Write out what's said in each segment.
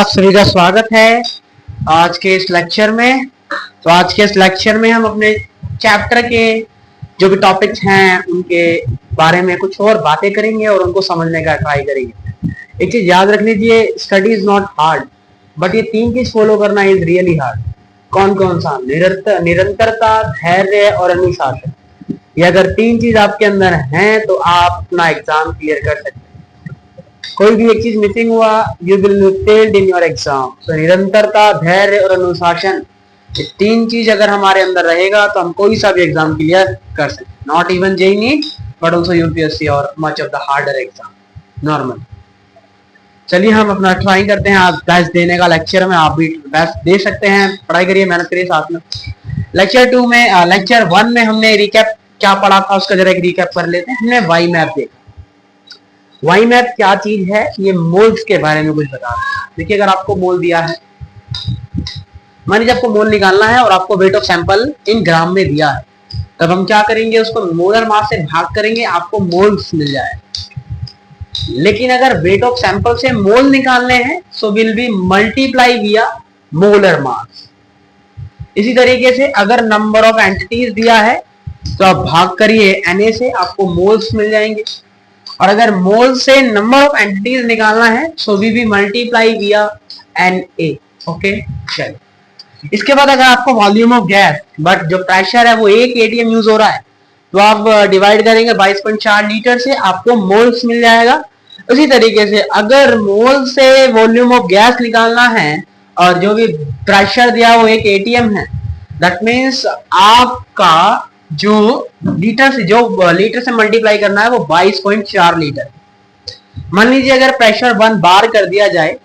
आप सभी का स्वागत है आज के इस लेक्चर में। तो आज के इस लेक्चर में हम अपने चैप्टर के जो भी टॉपिक्स हैं उनके बारे में कुछ और बातें करेंगे और उनको समझने का ट्राई करेंगे। एक चीज याद रख लीजिए, study is not hard, but ये तीन चीज फॉलो करना इज रियली हार्ड। कौन कौन सा? निरंतरता, धैर्य और अनुशासन। ये अगर तीन चीज आपके अंदर हैं तो आप अपना एग्जाम क्लियर कर सकते हैं। कोई भी एक चीज मिसिंग हुआ, you will failed in your exam. तो निरंतरता, धैर्य और अनुशासन, ये तीन चीज अगर हमारे अंदर रहेगा तो हम कोई सा भी एग्जाम क्लियर कर सकते हैं। Not even JEE NEET but also UPSC और much of the harder exam normal. चलिए हम अपना ट्राई करते हैं आज बेस्ट देने का। लेक्चर में आप भी बेस्ट दे सकते हैं, पढ़ाई करिए, मेहनत करिए साथ में। लेक्चर 1 में हमने रिकैप क्या पढ़ा था उसका जरा एक रिकैप कर लेते हैं। हमने वाई मैप देखा। वाई मैप क्या चीज है? ये मोल्स के बारे में कुछ बता रहा है। देखिए, अगर आपको मोल दिया है, मान लीजिए आपको मोल निकालना है और आपको वेट ऑफ सैंपल इन ग्राम में दिया है, तब हम क्या करेंगे, उसको मोलर मास से भाग करेंगे, आपको मोल्स मिल जाए। लेकिन अगर वेट ऑफ सैंपल से मोल निकालने हैं सो विल बी मल्टीप्लाई विया मोलर मास। इसी तरीके से अगर नंबर ऑफ एंटिटीज दिया है तो आप भाग करिए Na से, आपको मोल्स मिल जाएंगे। और अगर मोल से नंबर ऑफ एंटिटीज निकालना है सो वी बी मल्टीप्लाई विया Na। ओके, चलिए। इसके बाद अगर आपको वॉल्यूम ऑफ गैस बट जो प्रेशर है वो 1 atm यूज हो रहा है तो आप डिवाइड करेंगे 22.4 लीटर से, आपको मोल्स मिल जाएगा। उसी तरीके से अगर मोल से वॉल्यूम ऑफ गैस निकालना है और जो भी प्रेशर दिया वो 1 atm है, दैट मीन्स आपका जो लीटर से मल्टीप्लाई करना है वो 22.4 लीटर। मान लीजिए अगर प्रेशर 1 बार कर दिया जाए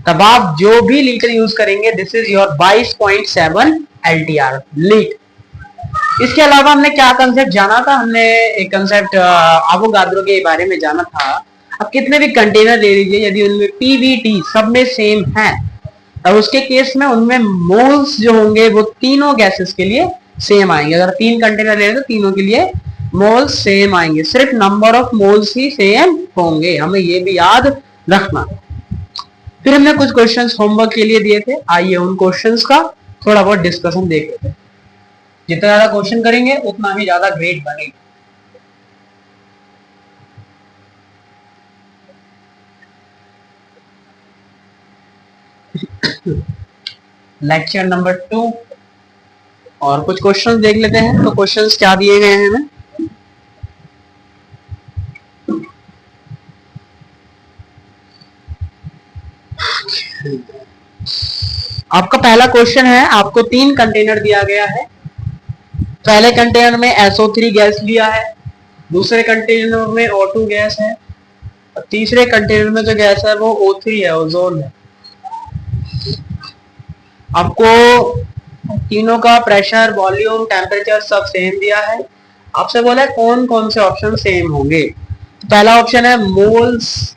तब आप जो भी लीटर यूज करेंगे this is your 22.7 LTR litre. इसके अलावा हमने क्या कंसेप्ट जाना था? हमने एक कंसेप्ट एवोगाड्रो के बारे में जाना था। अब कितने भी कंटेनर ले लीजिए, यदि उनमें PVT सब में सेम है तब उसके केस में उनमें मोल्स जो होंगे वो तीनों गैसेस के लिए सेम आएंगे। अगर 3 कंटेनर ले रहे तो तीनों के लिए मोल्स सेम आएंगे, सिर्फ number of moles he same होंगे, हमें ये भी याद रखना। फिर हमने कुछ क्वेश्चंस होमवर्क के लिए दिए थे, आइए उन क्वेश्चंस का थोड़ा बहुत डिस्कशन देख लेते हैं। जितना ज्यादा क्वेश्चन करेंगे उतना ही ज्यादा ग्रेड बनेगा। लेक्चर नंबर 2 और कुछ क्वेश्चंस देख लेते हैं। तो क्वेश्चंस क्या दिए गए हैं हमें? आपका पहला क्वेश्चन है, आपको 3 कंटेनर दिया गया है। पहले कंटेनर में SO3 गैस लिया है, दूसरे कंटेनर में O2 गैस है और तीसरे कंटेनर में जो गैस है वो O3 है, ओजोन है। आपको तीनों का प्रेशर, वॉल्यूम, टेम्परेचर सब सेम दिया है। आपसे बोला है कौन कौन से ऑप्शन सेम होंगे। पहला ऑप्शन है मोल्स,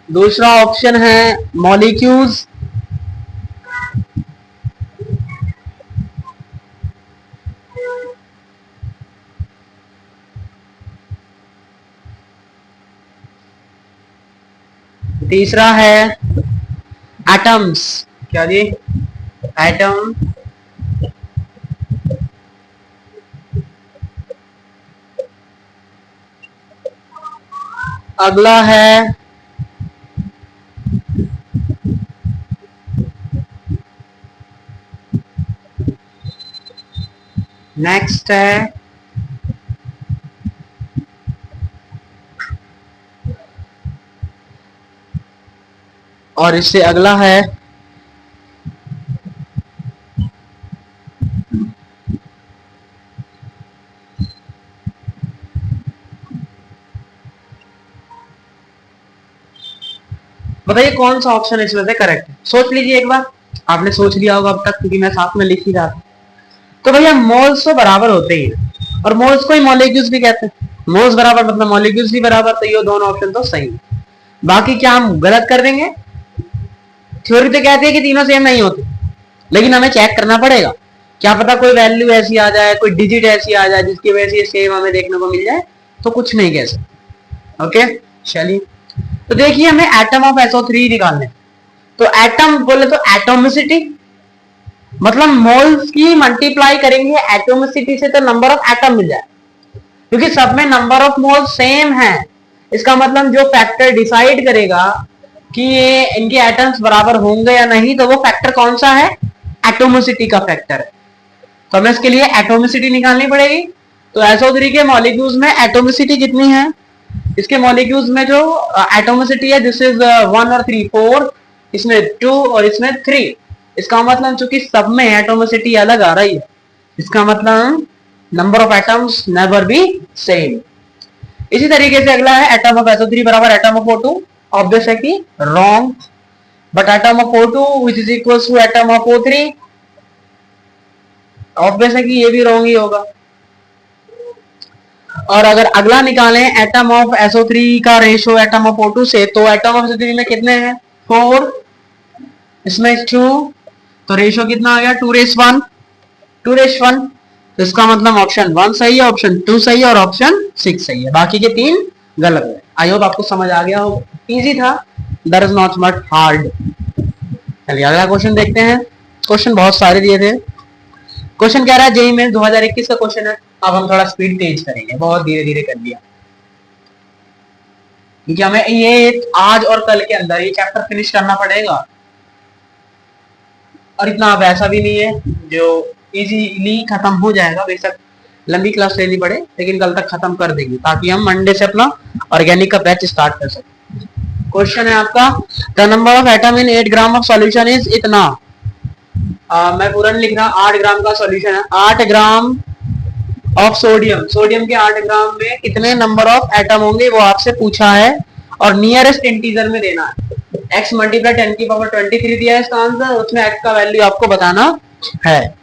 दूसरा ऑप्शन है मॉलिक्यूल्स, तीसरा है एटम्स। क्या जी? एटम। अगला है नेक्स्ट है और इससे अगला है बताइए कौन सा ऑप्शन इसमें से करेक्ट है। सोच लीजिए एक बार, आपने सोच लिया होगा अब तक क्योंकि मैं साथ में लिख ही रहा था। तो भैया मोल्स तो बराबर होते ही हैं और मोल्स को ही मॉलिक्यूल्स भी कहते हैं। मोल्स बराबर मतलब मॉलिक्यूल्स भी बराबर, तो ये दोनों ऑप्शन तो सही है। बाकी क्या हम गलत कर देंगे? थ्योरी तो कहती है कि तीनों सेम नहीं होते, लेकिन हमें चेक करना पड़ेगा। क्या पता कोई वैल्यू ऐसी आ जाए, कोई डिजिट ऐसी आ जाए जिसकी वजह से सेम हमें देखने को मिल जाए, तो कुछ नहीं कह सकते। ओके, चलिए तो देखिए हमें एटम ऑफ SO3 निकालने, तो एटम बोले तो एटोमिसिटी, मतलब मोल्स की मल्टीप्लाई करेंगे एटोमिसिटी से तो नंबर ऑफ एटम मिल जाए, क्योंकि सब में नंबर ऑफ मोल्स सेम है। इसका मतलब जो फैक्टर डिसाइड करेगा कि ये इनके एटम्स बराबर होंगे या नहीं, तो वो फैक्टर कौन सा है, एटोमिसिटी का फैक्टर है। तो हमें इसके लिए एटोमिसिटी निकालनी पड़ेगी। तो SO3 के मॉलिक्यूल्स में एटोमिसिटी कितनी है, इसके मॉलिक्यूल्स में जो एटोमिसिटी है दिस इज 1 और 3 4, इसमें 2 और इसमें 3। इसका मतलब चूंकि सब में एटोमिसिटी अलग आ रही है, इसका मतलब number of atoms never be same. इसी तरीके से अगला है एटम ऑफ SO3 बराबर एटम ऑफ O2। ऑब्वियस है कि wrong, but atom of O2 which is equals to atom of O3, obvious है कि ये भी रॉन्ग ही होगा। और अगर अगला निकालें एटम ऑफ SO3 का रेशियो एटम ऑफ O2 से, तो एटम ऑफ SO3 में कितने हैं 4, इसमें 2, तो रेशियो कितना आ गया 2:1, 2:1। तो इसका मतलब ऑप्शन 1 सही है, ऑप्शन 2 सही है और ऑप्शन 6 सही है, बाकी के 3 गलत है। आई होप आपको समझ आ गया हो, इजी था, that is not much hard. चलिए अगला क्वेश्चन देखते हैं। क्वेश्चन बहुत सारे दिए थे। क्वेश्चन कह रहा है जेईई में 2021 का क्वेश्चन है। अब हम थोड़ा स्पीड तेज करेंगे, बहुत धीरे धीरे कर दिया, क्योंकि हमें ये आज और कल के अंदर ये चैप्टर फिनिश करना पड़ेगा। और इतना वैसा भी नहीं है जो इजीली खत्म हो जाएगा, बेशक लंबी क्लास लेनी पड़े लेकिन कल तक खत्म कर देंगे, ताकि हम मंडे से अपना ऑर्गेनिक का बैच स्टार्ट कर सकें। क्वेश्चन है आपका, the number of atom in 8 gram of solution is इतना। मैं पूरा नहीं लिख रहा, 8 ग्राम का सॉल्यूशन है, 8 ग्राम ऑफ सोडियम, सोडियम के 8 ग्राम में कितने नंबर ऑफ एटम होंगे वो आपसे पूछा है, और नियरेस्ट इंटीजर में देना है। x मल्टीप्लाई 10⁻23 दिया है इसका आंसर, उसमें x का वैल्यू आपको बताना है।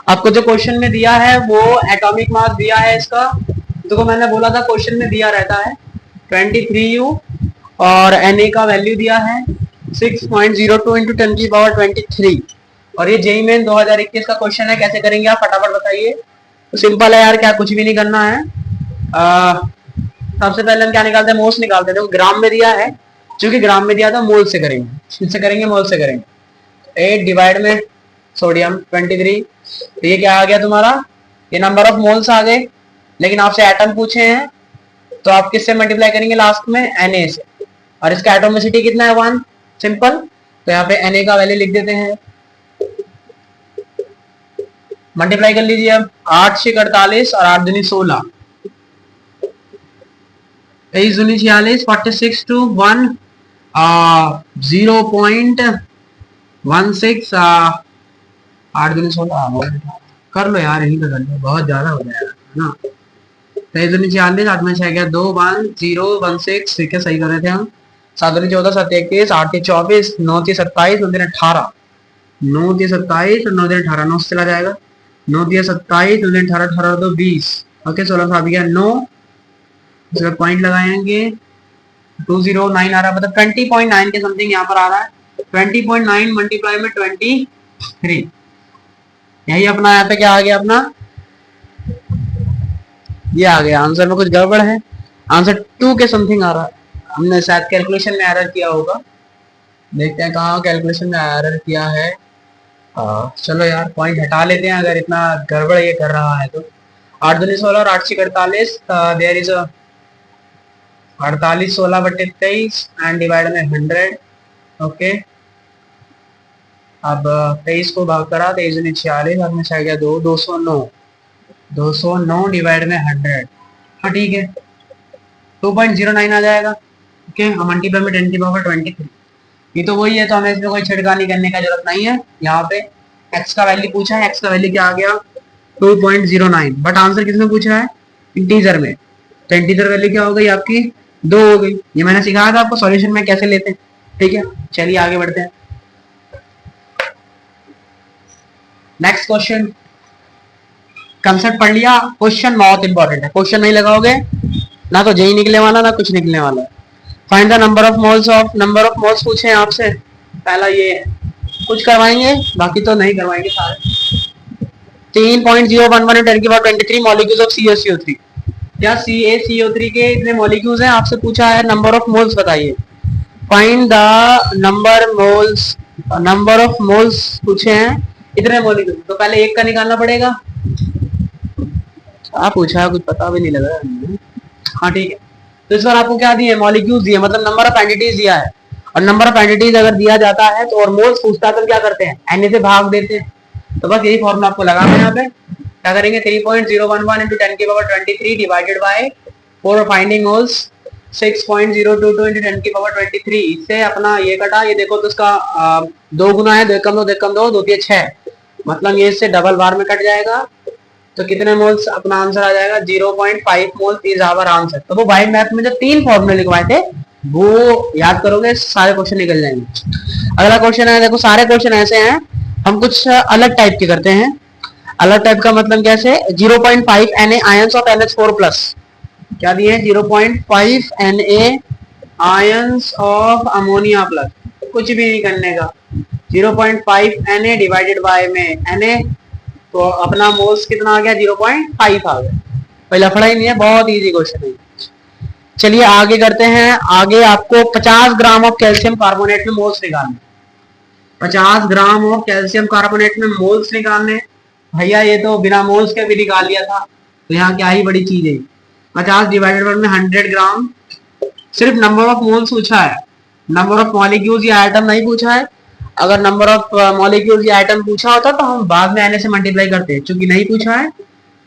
आपको जो क्वेश्चन में दिया है वो एटॉमिक मास दिया है इसका, देखो मैंने बोला था क्वेश्चन में दिया रहता है 23U, और Na का वैल्यू दिया है 6.02 × 10⁻23। और ये जेईई मेन 2021 का क्वेश्चन है, कैसे करेंगे आप फटाफट बताइए। तो सिंपल है यार, क्या कुछ भी नहीं करना है। सबसे पहले हम क्या निकालते हैं, मोल्स निकालते हैं। देखो ग्राम में दिया है, क्योंकि ग्राम में दिया था मोल से करेंगे, किससे करेंगे, मोल से करेंगे। 8 डिवाइड में सोडियम 23, तो ये क्या आ गया तुम्हारा, ये नंबर ऑफ मोल्स आ गए। लेकिन आपसे एटम पूछे हैं, तो आप किससे मल्टीप्लाई करेंगे लास्ट में, Na से, और इसका एटोमिसिटी कितना है 1, सिंपल। तो यहाँ पे Na का वैल्यू लिख देते हैं, मल्टीप्लाई कर लीजिए अब, 8 × 48 और 8 दूनी 16, 23 दूनी 46, 46 to 1 0.16, 8 दूनी 16 कर लो यार, यही तो कर लो, बहुत ज्यादा हो जाएगा ना। 23 दूनी 46, 8 में 6 गया 2, 1 0 1 6, ठीक है सही कर रहे थे हम। 7 दूनी 14, 7 21, 8 24, 9 27, 9 18, 9 27 और 9 18, 9 से चला जाएगा, 9 27, 9 18, 18 2 20, ओके 16 से आ गया 9, इसमें पॉइंट लगाएंगे 209 आ रहा है, मतलब 20.9 के समथिंग यहाँ पर आ रहा है। 20.9 मल्टीप्लाई में 23, यही अपना यहाँ पे क्या आ गया अपना, ये आ गया। आंसर में कुछ गड़बड़ है, आंसर 2 के समथिंग आ रहा है, हमने शायद कैलकुलेशन में एरर किया होगा, देखते हैं कहाँ कैलकुलेशन में एरर किया है। चलो यार पॉइंट हटा लेते हैं अगर इतना गड़बड़ ये कर रहा है तो। 8 दूनी 16 और 8 × 48, देयर इज 48 16/23 एंड डिवाइड में 100, ओके। अब 23 को भाग करा, 23 दूनी 46, और में गया 2, 209 डिवाइड में 100, हाँ ठीक है 2.09 आ जाएगा, ओके। हम मल्टीप्लाई में 10⁻23, ये तो वही है, तो हमें इसमें कोई छिड़कानी करने का जरूरत नहीं है। यहाँ पे x का वैल्यू पूछा है, x का वैल्यू क्या आ गया 2.09, बट आंसर किसमें पूछा है, इंटीजर में, तो इंटीजर वैल्यू क्या हो गई आपकी 2 हो गई। ये मैंने सिखाया था आपको सॉल्यूशन में कैसे लेते हैं, ठीक है। चलिए आगे बढ़ते हैं, नेक्स्ट क्वेश्चन। कंसेप्ट पढ़ लिया, क्वेश्चन बहुत इंपॉर्टेंट है, क्वेश्चन नहीं लगाओगे ना तो जेईई निकले वाला ना कुछ निकलने वाला है। Find the number of moles पूछे हैं आपसे, पहला ये कुछ करवाएंगे, बाकी तो नहीं करवाएंगे सारे। 3.011 × 10⁻23 मॉलिक्यूल्स ऑफ CaCO3, क्या CaCO3 के इतने मॉलिक्यूल्स हैं, आपसे पूछा है नंबर ऑफ मोल्स बताइए। Find the number of moles पूछे हैं इतने मॉलिक्यूल, तो पहले एक का निकालना पड़ेगा। आप पूछा कुछ पता भी नहीं लगा। हाँ ठीक है, तो इस बार आपको क्या दिए, मॉलिक्यूल्स दिए, मतलब नंबर ऑफ एंटिटीज दिया है। और नंबर ऑफ एंटिटीज अगर दिया जाता है तो और मोल्स पूछता है तो क्या करते हैं, एन से भाग देते हैं। तो बस यही फॉर्मूला आपको लगाना है। यहाँ पे क्या करेंगे, 3.011 into 10 की power 23 divided by 4 finding moles 6.022 into 10 की पावर 23। इससे अपना ये कटा, ये देखो तो उसका 2 गुना है, 2 कम 2 2 कम 2 2 6, मतलब ये इससे डबल बार में कट जाएगा। तो कितने मोल्स अपना आंसर आ जाएगा, 0.5 मोल्स इज आवर आंसर। तो वो वाइड मैथ में जो 3 फॉर्मूले लिखवाए थे वो याद करोगे, सारे क्वेश्चन निकल जाएंगे। अगला क्वेश्चन है, देखो सारे क्वेश्चन ऐसे हैं, हम कुछ अलग टाइप के करते हैं। अलग टाइप का मतलब कैसे, 0.5 Na ions of NH4 plus, क्या दिए, 0.5 Na ions of ammonia plus, कुछ भी नहीं करने का, 0.5 Na डिवाइडेड बाय में Na, तो अपना मोल्स कितना आ गया, 0.5 आ गया। कोई लफड़ा ही नहीं है, बहुत इजी क्वेश्चन है। चलिए आगे करते हैं। आगे आपको 50 ग्राम ऑफ कैल्शियम कार्बोनेट में मोल्स निकालने, 50 ग्राम ऑफ कैल्शियम कार्बोनेट में मोल्स निकालने। भैया ये तो बिना मोल्स के भी निकाल लिया था, तो यहाँ क्या ही बड़ी चीज है। 50 डिवाइडेड में 100 ग्राम, सिर्फ नंबर ऑफ मोल्स पूछा है, नंबर ऑफ मॉलिक्यूल्स या आइटम नहीं पूछा है। अगर नंबर ऑफ मॉलिक्यूल्स या आइटम पूछा होता तो हम बाद में Na से मल्टीप्लाई करते हैं, चूंकि नहीं पूछा है।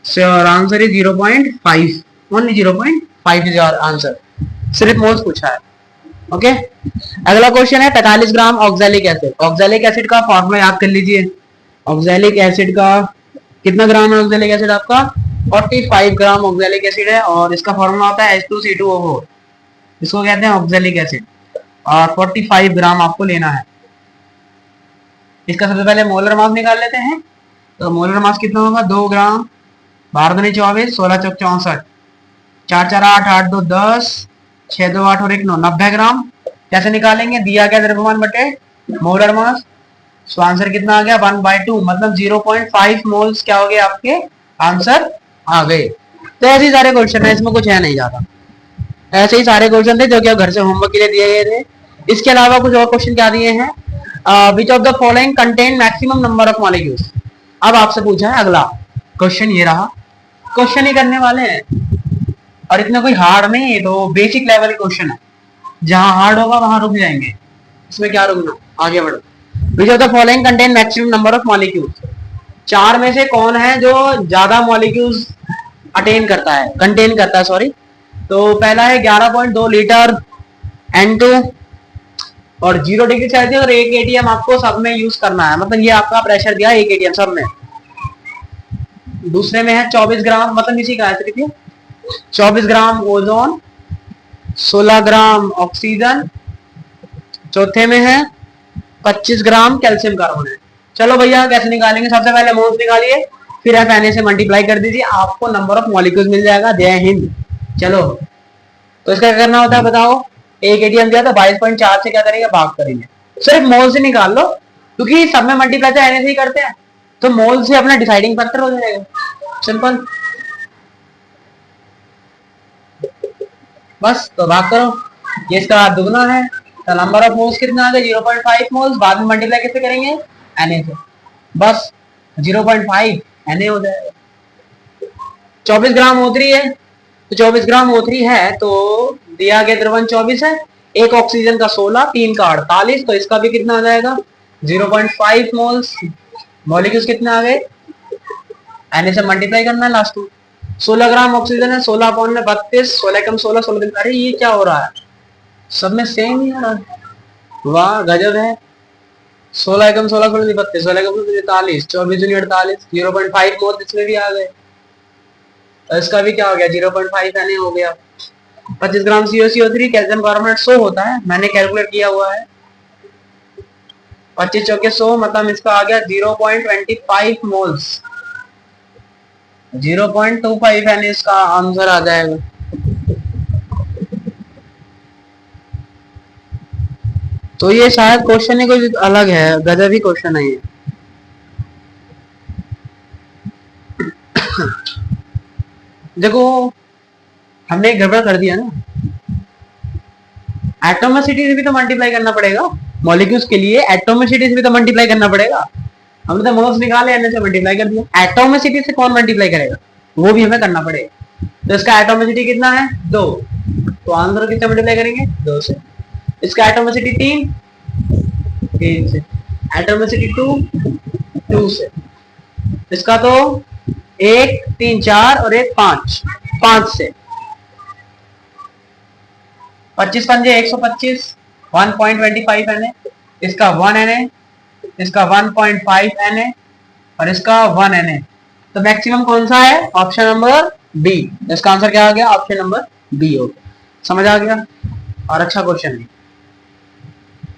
So answer is 0.5, only 0.5 is your answer, सिर्फ मोल्स पूछा है। ओके अगला क्वेश्चन है 45 ग्राम ऑक्सैलिक एसिड। ऑक्सैलिक एसिड का फॉर्मूला याद कर लीजिए। ऑक्सैलिक एसिड का कितना ग्राम है, ऑक्सैलिक एसिड आपका 45 ग्राम ऑक्सैलिक एसिड है, और इसका फॉर्मूला होता है H2C2O4, इसको कहते हैं ऑक्सैलिक एसिड, और 45 ग्राम आपको लेना है। इसका सबसे पहले मोलर मास निकाल लेते हैं। तो मोलर मास कितना होगा, 2 ग्राम, 12 दूनी 24, 16 चौक 64, 4 4 8 8 2 10, 6 2 8 और 1 9, 90 ग्राम। कैसे निकालेंगे, दिया गया द्रव्यमान बटे मोलर मास, सो आंसर कितना आ गया 1/2, मतलब 0.5 मोल्स क्या हो गए आपके आंसर आ गए। तो ऐसे ही सारे क्वेश्चन है, इसमें कुछ है नहीं ज्यादा, ऐसे ही सारे क्वेश्चन थे जो कि घर से होमवर्क के लिए दिए गए थे। इसके अलावा कुछ और क्वेश्चन क्या दिए हैं, which of the following contain maximum number of molecules. अब आपसे पूछा है अगला क्वेश्चन, ये रहा, क्वेश्चन ही करने वाले हैं और इतना कोई हार्ड नहीं, तो बेसिक लेवल क्वेश्चन है, जहां हार्ड होगा वहां रुक जाएंगे, इसमें क्या रुकना, आगे बढ़ो। Which of the following contain maximum number of molecules, 4 में से कौन है जो ज्यादा मॉलिक्यूल्स अटेन करता है, कंटेन करता है सॉरी। तो पहला है 11.2 लीटर N2 और 0 डिग्री सेल्सियस, और 1 ATM आपको सब में यूज करना है, मतलब ये आपका प्रेशर दिया 1 ATM सब में। दूसरे में है 24 ग्राम, मतलब इसी का है 24 ग्राम ओजोन, 16 ग्राम ऑक्सीजन। चौथे में है 25 ग्राम कैल्शियम कार्बोनेट। चलो भैया कैसे निकालेंगे, सबसे पहले मोल्स निकालिए, फिर आप Na से मल्टीप्लाई कर दीजिए, आपको नंबर ऑफ मॉलिक्यूल्स मिल जाएगा। जय हिंद। चलो तो इसका क्या करना होता है बताओ, 1 ATM दिया था, 22.4 से क्या करेंगे, भाग करेंगे, सिर्फ मोल से निकाल लो, क्योंकि सब में मल्टीप्लाई तो Na से ही करते हैं, तो मोल से अपना डिसाइडिंग फैक्टर हो जाएगा, सिंपल। बस तो भाग करो, ये इसका दुगना है, तो नंबर ऑफ मोल्स कितना आ गया 0.5 मोल्स, बाद में मल्टीप्लाई कैसे करेंगे Na से, बस 0.5 Na हो जाएगा। 24 ग्राम O3 है, तो 24 ग्राम O3 है, तो दिया गया द्रव्यमान 24 है, एक ऑक्सीजन का 16, 3 का 48, तो इसका भी कितना आ जाएगा 0.5 मोल्स। मॉलिक्यूल्स कितने आ गए, Na से मल्टीप्लाई करना है लास्ट में। 16 ग्राम ऑक्सीजन है, 16 अपॉन में 32, 16 कम 16 16, अरे ये क्या हो रहा है, सब में सेम ही है, वाह गजब है। 16 कम 16 16 32, 16 कम 43, 24 दूनी 48, 0.5 मोल इसमें भी आ गए, तो इसका भी क्या हो गया 0.5 Na हो गया। 25 ग्राम COCO3 कैल्शियम कार्बोनेट 100 होता है, मैंने कैलकुलेट किया हुआ है, 25 चौके 100, मतलब इसका आ गया 0.25 मोल्स, 0.25 Na इसका आंसर आ जाएगा। तो ये शायद क्वेश्चन ही कुछ अलग है, गजब ही क्वेश्चन है ये। देखो हमने एक गड़बड़ कर दिया ना, एटोमिसिटी से भी तो मल्टीप्लाई करना पड़ेगा, मॉलिक्यूल्स के लिए एटोमिसिटी से भी तो मल्टीप्लाई करना पड़ेगा। हमने तो मोल्स निकाले, एन से मल्टीप्लाई कर दिया। एटोमिसिटी से कौन मल्टीप्लाई करेगा, वो भी हमें करना पड़ेगा। तो इसका एटोमिसिटी कितना है 2, तो आंसर कितने मल्टीप्लाई करेंगे 2 से। इसका एटोमिसिटी 3 से, एटोमिसिटी 2 से, इसका तो 1 3 4 और 1 5 से। 25 पंजे 125, 1.25 Na, इसका 1 Na, इसका 1.5 Na और इसका 1 Na। तो मैक्सिमम कौन सा है, ऑप्शन नंबर बी। इसका आंसर क्या आ गया, ऑप्शन नंबर बी हो गया। समझ आ गया, और अच्छा क्वेश्चन है।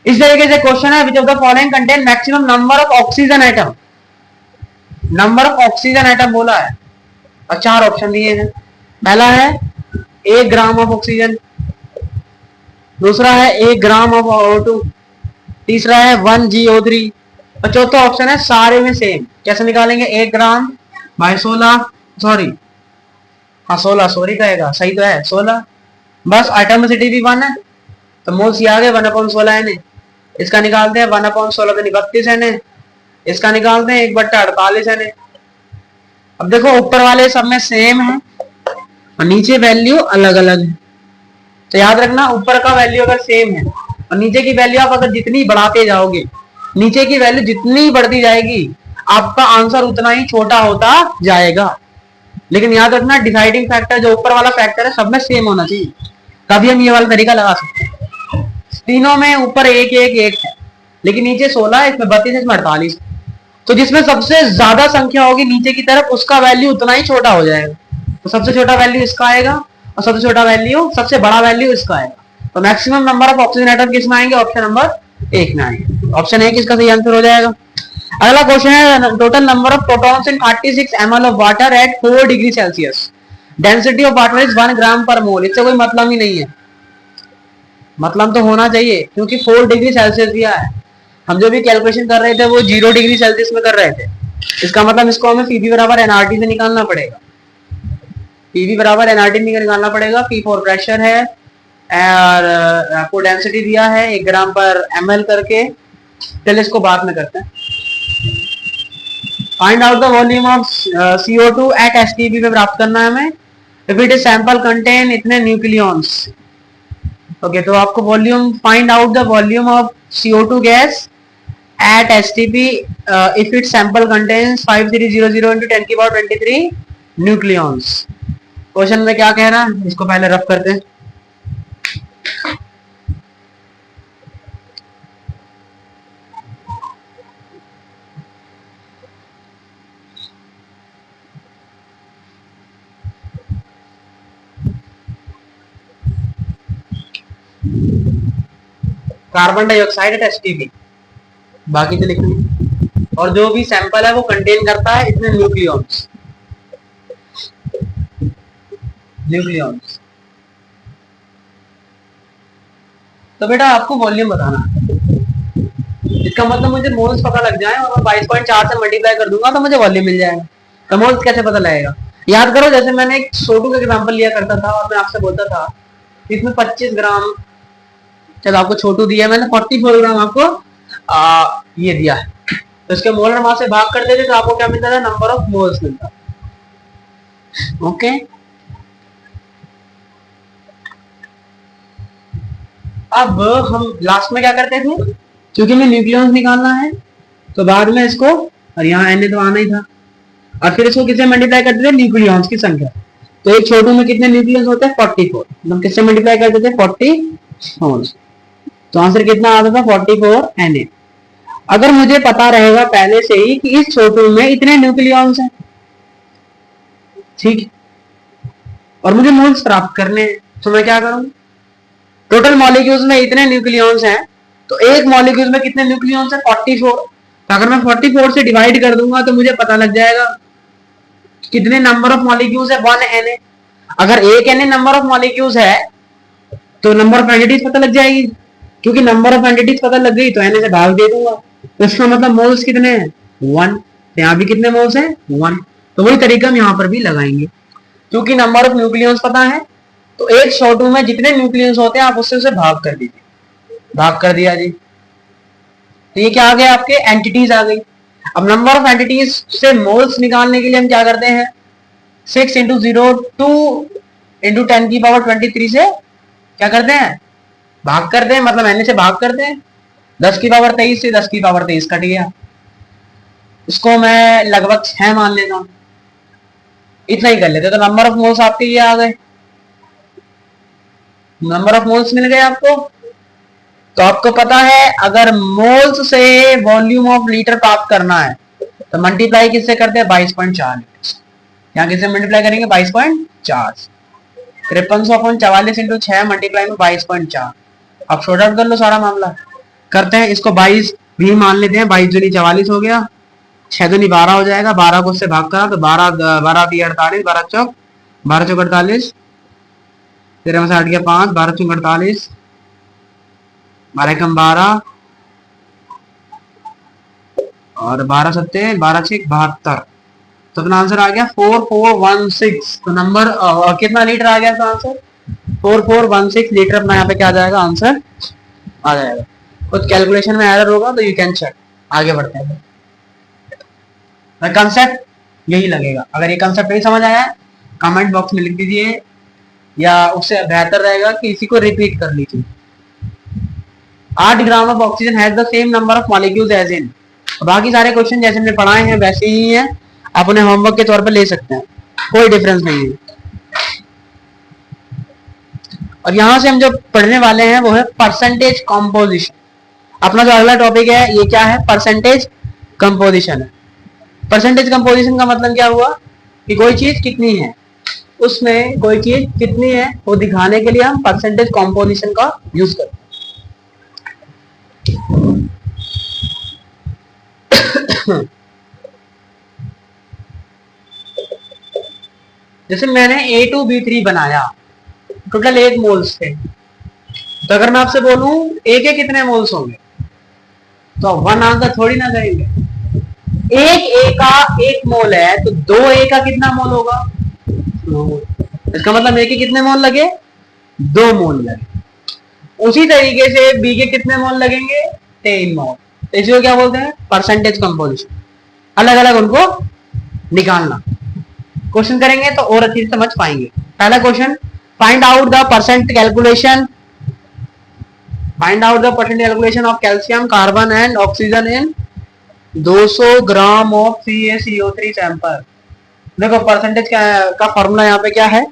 इस तरीके से क्वेश्चन है, which of the following contain maximum number of oxygen atom. Number of oxygen atom बोला है और 4 ऑप्शन दिए हैं। पहला है 1 ग्राम ऑफ ऑक्सीजन, दूसरा है 1 ग्राम ऑफ O2, तीसरा है 1 GO3 और चौथा ऑप्शन है सारे में सेम। कैसे निकालेंगे, 1 ग्राम बाय 16, सॉरी हाँ 16 सॉरी कहेगा, सही तो है 16। बस एटॉमिसिटी भी 1 है, तो मोल्स ये आ गए 1/16 Na। इसका निकालते हैं 1/16 का 32 Na, इसका निकालते हैं 1/48 Na। अब देखो ऊपर वाले सब में सेम है और नीचे वैल्यू अलग अलग है, तो याद रखना ऊपर का वैल्यू अगर सेम है और नीचे की वैल्यू आप अगर जितनी बढ़ाते जाओगे, नीचे की वैल्यू जितनी बढ़ती जाएगी आपका आंसर उतना ही छोटा होता जाएगा। लेकिन याद रखना डिसाइडिंग फैक्टर जो ऊपर वाला फैक्टर है सब में सेम होना चाहिए, तभी हम ये वाला तरीका लगा सकते हैं। तीनों में ऊपर 1 1 1 है, लेकिन नीचे 16 है, इसमें 32 है, इसमें 48। तो जिसमें सबसे ज्यादा संख्या होगी नीचे की तरफ उसका वैल्यू उतना ही छोटा हो जाएगा। तो सबसे छोटा वैल्यू इसका आएगा और सबसे छोटा वैल्यू, सबसे बड़ा वैल्यू इसका आएगा। तो maximum number of oxygen atom किसमें आएंगे, ऑप्शन नंबर 1 में आएंगे। ऑप्शन 1 इसका सही आंसर हो जाएगा। अगला क्वेश्चन है, total number of protons in 36 ml of water at 4 degree Celsius, density of water is 1 ग्राम पर मोल। इससे कोई मतलब ही नहीं है, मतलब तो होना चाहिए क्योंकि 4 डिग्री सेल्सियस दिया है। हम जो भी कैलकुलेशन कर रहे थे वो 0 डिग्री सेल्सियस में कर रहे थे। इसका मतलब इसको हमें पीवी बराबर एनआरटी से निकालना पड़ेगा। पीवी बराबर एनआरटी निकालना पड़ेगा। पी फॉर प्रेशर है और आपको डेंसिटी दिया है 1 ग्राम पर ml करके। चलिए इसको बाद में करते हैं। Find out the volume of CO2 at STP पे प्राप्त करना है हमें। If it is sample contain इतने न्यूक्लियॉन्स। ओके, तो आपको volume find out the volume of CO2 gas at STP if its sample contains 5300 into 10 की पावर 23 न्यूक्लियॉन्स। क्वेश्चन में क्या कह रहा है, इसको पहले रफ करते हैं। कार्बन डाइऑक्साइड एट STP, बाकी तो लिख नहीं। और जो भी सैंपल है वो कंटेन करता है इतने न्यूक्लियॉन्स। तो बेटा आपको वॉल्यूम बताना है। इसका मतलब मुझे मोल्स पता लग जाए और मैं 22.4 से मल्टीप्लाई कर दूंगा तो मुझे वॉल्यूम मिल जाएगा। तो मोल्स कैसे पता लगेगा, याद करो जैसे मैंने एक छोटू का एग्जांपल लिया करता था और मैं आपसे बोलता था इसमें 25 ग्राम, चलो आपको छोटू दिया मैंने 44 ग्राम आपको ये दिया है, तो इसके मोलर मास से भाग करते थे तो आपको क्या मिलता था, नंबर ऑफ मोल्स मिलता। ओके, अब हम लास्ट में क्या करते थे, क्योंकि हमें न्यूक्लियॉन्स निकालना है तो बाद में इसको, और यहाँ Na तो आना ही था, और फिर इसको किससे मल्टीप्लाई करते थे, न्यूक्लियॉन्स की संख्या। तो एक छोटू में कितने न्यूक्लियॉन्स होते हैं 44, हम किससे मल्टीप्लाई करते थे 40। तो आंसर कितना आता था 44 Na। अगर मुझे पता रहेगा पहले से ही कि इस छोटू में इतने न्यूक्लियॉन्स हैं, ठीक, और मुझे मोल्स प्राप्त करने हैं, तो मैं क्या करूं, टोटल मॉलिक्यूल्स में इतने न्यूक्लियॉन्स हैं तो एक मॉलिक्यूल में कितने न्यूक्लियॉन्स हैं 44। तो अगर मैं 44 से डिवाइड कर दूंगा तो मुझे पता लग जाएगा कितने नंबर ऑफ मॉलिक्यूल्स है 1 Na। अगर 1 Na नंबर ऑफ मॉलिक्यूल्स है तो नंबर ऑफ एंटिटीज पता लग जाएगी, क्योंकि नंबर ऑफ एंटिटीज पता लग गई तो Na से भाग दे दूंगा। तो इसका मतलब मोल्स कितने हैं 1, तो यहाँ भी कितने मोल्स हैं 1। तो वही तरीका हम यहाँ पर भी लगाएंगे, क्योंकि नंबर ऑफ न्यूक्लियॉन्स पता है तो एक CO2 में जितने न्यूक्लियस होते हैं आप उससे उसे भाग कर दीजिए, भाग कर दिया जी। तो ये क्या आ गया, आपके एंटिटीज आ गई। अब नंबर ऑफ एंटिटीज से मोल्स निकालने के लिए हम क्या करते हैं, 6 इंटू 0 2 इंटू 10⁻23 से क्या करते हैं, भाग करते हैं, मतलब एन से भाग करते हैं। 10⁻23 से 10⁻23 कट गया, उसको मैं लगभग 6 मान लेता हूं, इतना ही कर लेते। तो नंबर ऑफ मोल्स आपके ये आ गए, नंबर ऑफ मोल्स मिल गए आपको। तो आपको पता है अगर मोल्स से वॉल्यूम ऑफ लीटर प्राप्त करना है तो मल्टीप्लाई किससे करते हैं, 22.4 लीटर। यहाँ किससे मल्टीप्लाई करेंगे, 22.4। 5344 इंटू 6 मल्टीप्लाई में 22.4। अब शॉर्ट आउट कर लो सारा मामला, करते हैं इसको 22 भी मान लेते हैं। 22 दूनी 44 हो गया, 6 दूनी 12 हो जाएगा, 12 को उससे भाग करा तो 12 12 48, 12 चौक 12 चौक 48, 13 में से 8 गया 5, 12 चौक 48, 12 कम 12 और 12 सत्ते 12 6 72। तो अपना आंसर आ गया 4416। तो नंबर कितना लीटर आ गया आंसर, 4416 लीटर अपना यहाँ पे क्या आ जाएगा, आंसर आ जाएगा। कुछ कैलकुलेशन में एरर होगा तो यू कैन चेक। आगे बढ़ते हैं, कंसेप्ट यही लगेगा। अगर ये कंसेप्ट नहीं समझ आया है कमेंट बॉक्स में लिख दीजिए, या उससे बेहतर रहेगा कि इसी को रिपीट कर लीजिए। 8 gram of oxygen has the same number of molecules as in. बाकी सारे क्वेश्चन जैसे हमने पढ़ाए हैं वैसे ही हैं, आप उन्हें होमवर्क के तौर पर ले सकते हैं, कोई डिफरेंस नहीं है। और यहां से हम जो पढ़ने वाले हैं वो है परसेंटेज कंपोजिशन। अपना जो अगला टॉपिक है ये क्या है, परसेंटेज कंपोजिशन है। परसेंटेज कंपोजिशन का मतलब क्या हुआ कि कोई चीज कितनी है, उसमें कोई चीज कितनी है वो दिखाने के लिए हम परसेंटेज कंपोजिशन का यूज करते हैं। जैसे मैंने A2B3 बनाया, टोटल 8 मोल्स थे, तो अगर मैं आपसे बोलूं ए के कितने मोल्स होंगे तो वन आंसर थोड़ी ना करेंगे। एक ए का 1 मोल है तो 2 ए का कितना मोल होगा, इसका मतलब ए के कितने मोल लगे, 2 मोल लगे। उसी तरीके से बी के कितने मोल लगेंगे, 3 मोल। तो इसी को क्या बोलते हैं, परसेंटेज कंपोजिशन। अलग अलग उनको निकालना। क्वेश्चन करेंगे तो और अच्छी समझ पाएंगे। पहला question, find out the percent calculation, find out the percent calculation of calcium carbon and oxygen in 200 gram of CaCO3 sample. देखो परसेंटेज का फॉर्मूला यहाँ पे क्या है,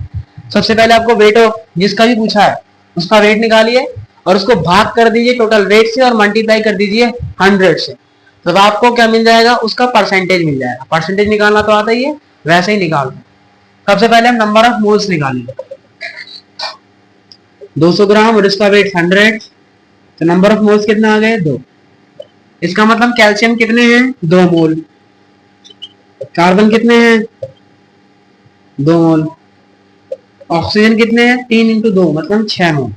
सबसे पहले आपको वेट ऑफ जिसका भी पूछा है उसका वेट निकालिए और उसको भाग कर दीजिए टोटल वेट से और मल्टीप्लाई कर दीजिए 100 से, तो आपको क्या मिल जाएगा, उसका परसेंटेज मिल जाएगा। परसेंटेज निकालना तो आता ही है, वैसे ही निकाल दो। सबसे पहले हम नंबर ऑफ मोल्स निकालेंगे, 200 ग्राम और इसका वेट 100, तो नंबर ऑफ मोल्स कितना आ गए, 2। इसका मतलब कैल्शियम कितने हैं, 2 मोल। कार्बन कितने हैं, 2 मोल। ऑक्सीजन कितने हैं, 3 × 2 मतलब 6 मोल।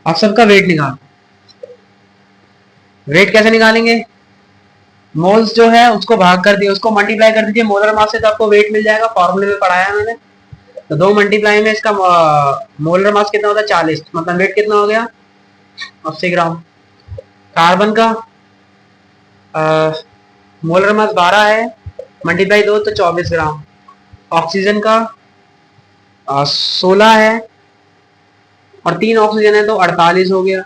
आप सबका वेट निकाल, वेट कैसे निकालेंगे, मोल्स जो है उसको भाग कर दिए, उसको मल्टीप्लाई कर दीजिए मोलर मास से, तो आपको वेट मिल जाएगा, फॉर्मूले में पढ़ाया मैंने। तो 2 मल्टीप्लाई में इसका मोलर मास कितना होता है, 40, मतलब वेट कितना हो गया, 80 ग्राम। कार्बन का मोलर मास 12 है, मल्टीप्लाई 2 तो 24 ग्राम। ऑक्सीजन का 16 है और 3 ऑक्सीजन है तो 48 हो गया।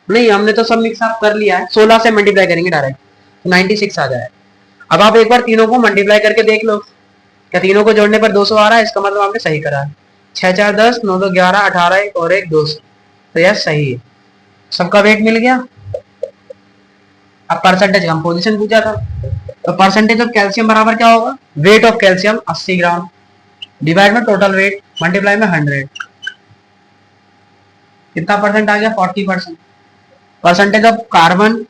नहीं हमने तो सब मिक्स अप कर लिया है, 16 से मल्टीप्लाई करेंगे डायरेक्ट तो 96 आ जाए। अब आप एक बार तीनों को मल्टीप्लाई करके देख लो, क्या तीनों को जोड़ने पर 200 आ रहा है, इसका मतलब आपने सही करा है। 6 4 10 9 2 11 18 1 और 1 200, तो यस सही है, सबका वेट मिल गया। अब परसेंटेज कंपोजिशन पूछा था, तो परसेंटेज ऑफ कैल्शियम बराबर क्या होगा, weight of calcium 80 gram divide में टोटल वेट मल्टीप्लाई में 100, कितना परसेंट आ गया, 40%। परसेंटेज ऑफ कार्बन,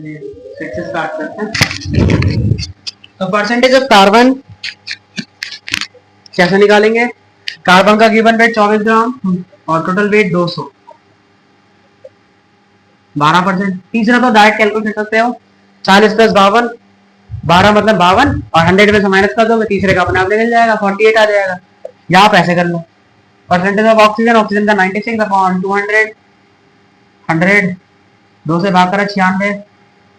फिर से स्टार्ट करते हैं। तो परसेंटेज ऑफ कार्बन कैसे निकालेंगे? कार्बन का गिवन वेट 24 ग्राम और टोटल वेट 200, 12%। तीसरा तो डायरेक्ट कैलकुलेट कर सकते हो, 40 प्लस 52, 12 मतलब 52 और 100 में से माइनस कर दो, तीसरे का अपने आप निकल जाएगा, 48 आ जाएगा। या आप ऐसे कर लो, परसेंटेज ऑफ ऑक्सीजन, ऑक्सीजन का 96 अपॉन 200, 100 2 से भाग कर 96,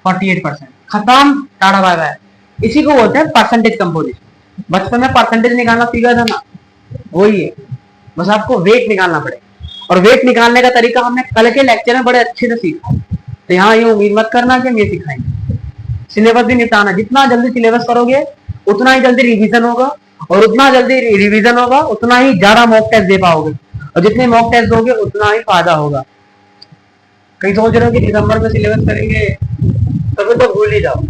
48%। खत्म, टाटा बाय बाय। इसी को बोलते हैं परसेंटेज कंपोजिशन। बचपन में परसेंटेज निकालना सीखा था ना, वही है, बस आपको वेट निकालना पड़ेगा। और वेट निकालने का तरीका हमने कल के लेक्चर में बड़े अच्छे से सीखा, तो यहाँ ये उम्मीद मत करना कि हम ये सिखाएंगे। सिलेबस भी निपटाना, जितना जल्दी सिलेबस करोगे उतना ही जल्दी रिवीजन होगा, और उतना जल्दी रिवीजन होगा उतना ही ज्यादा मॉक टेस्ट दे पाओगे, और जितने मॉक टेस्ट दोगे उतना ही फायदा होगा। कहीं सोच रहे हो कि दिसंबर में सिलेबस करेंगे, तो फिर तो भूल ही जाओ।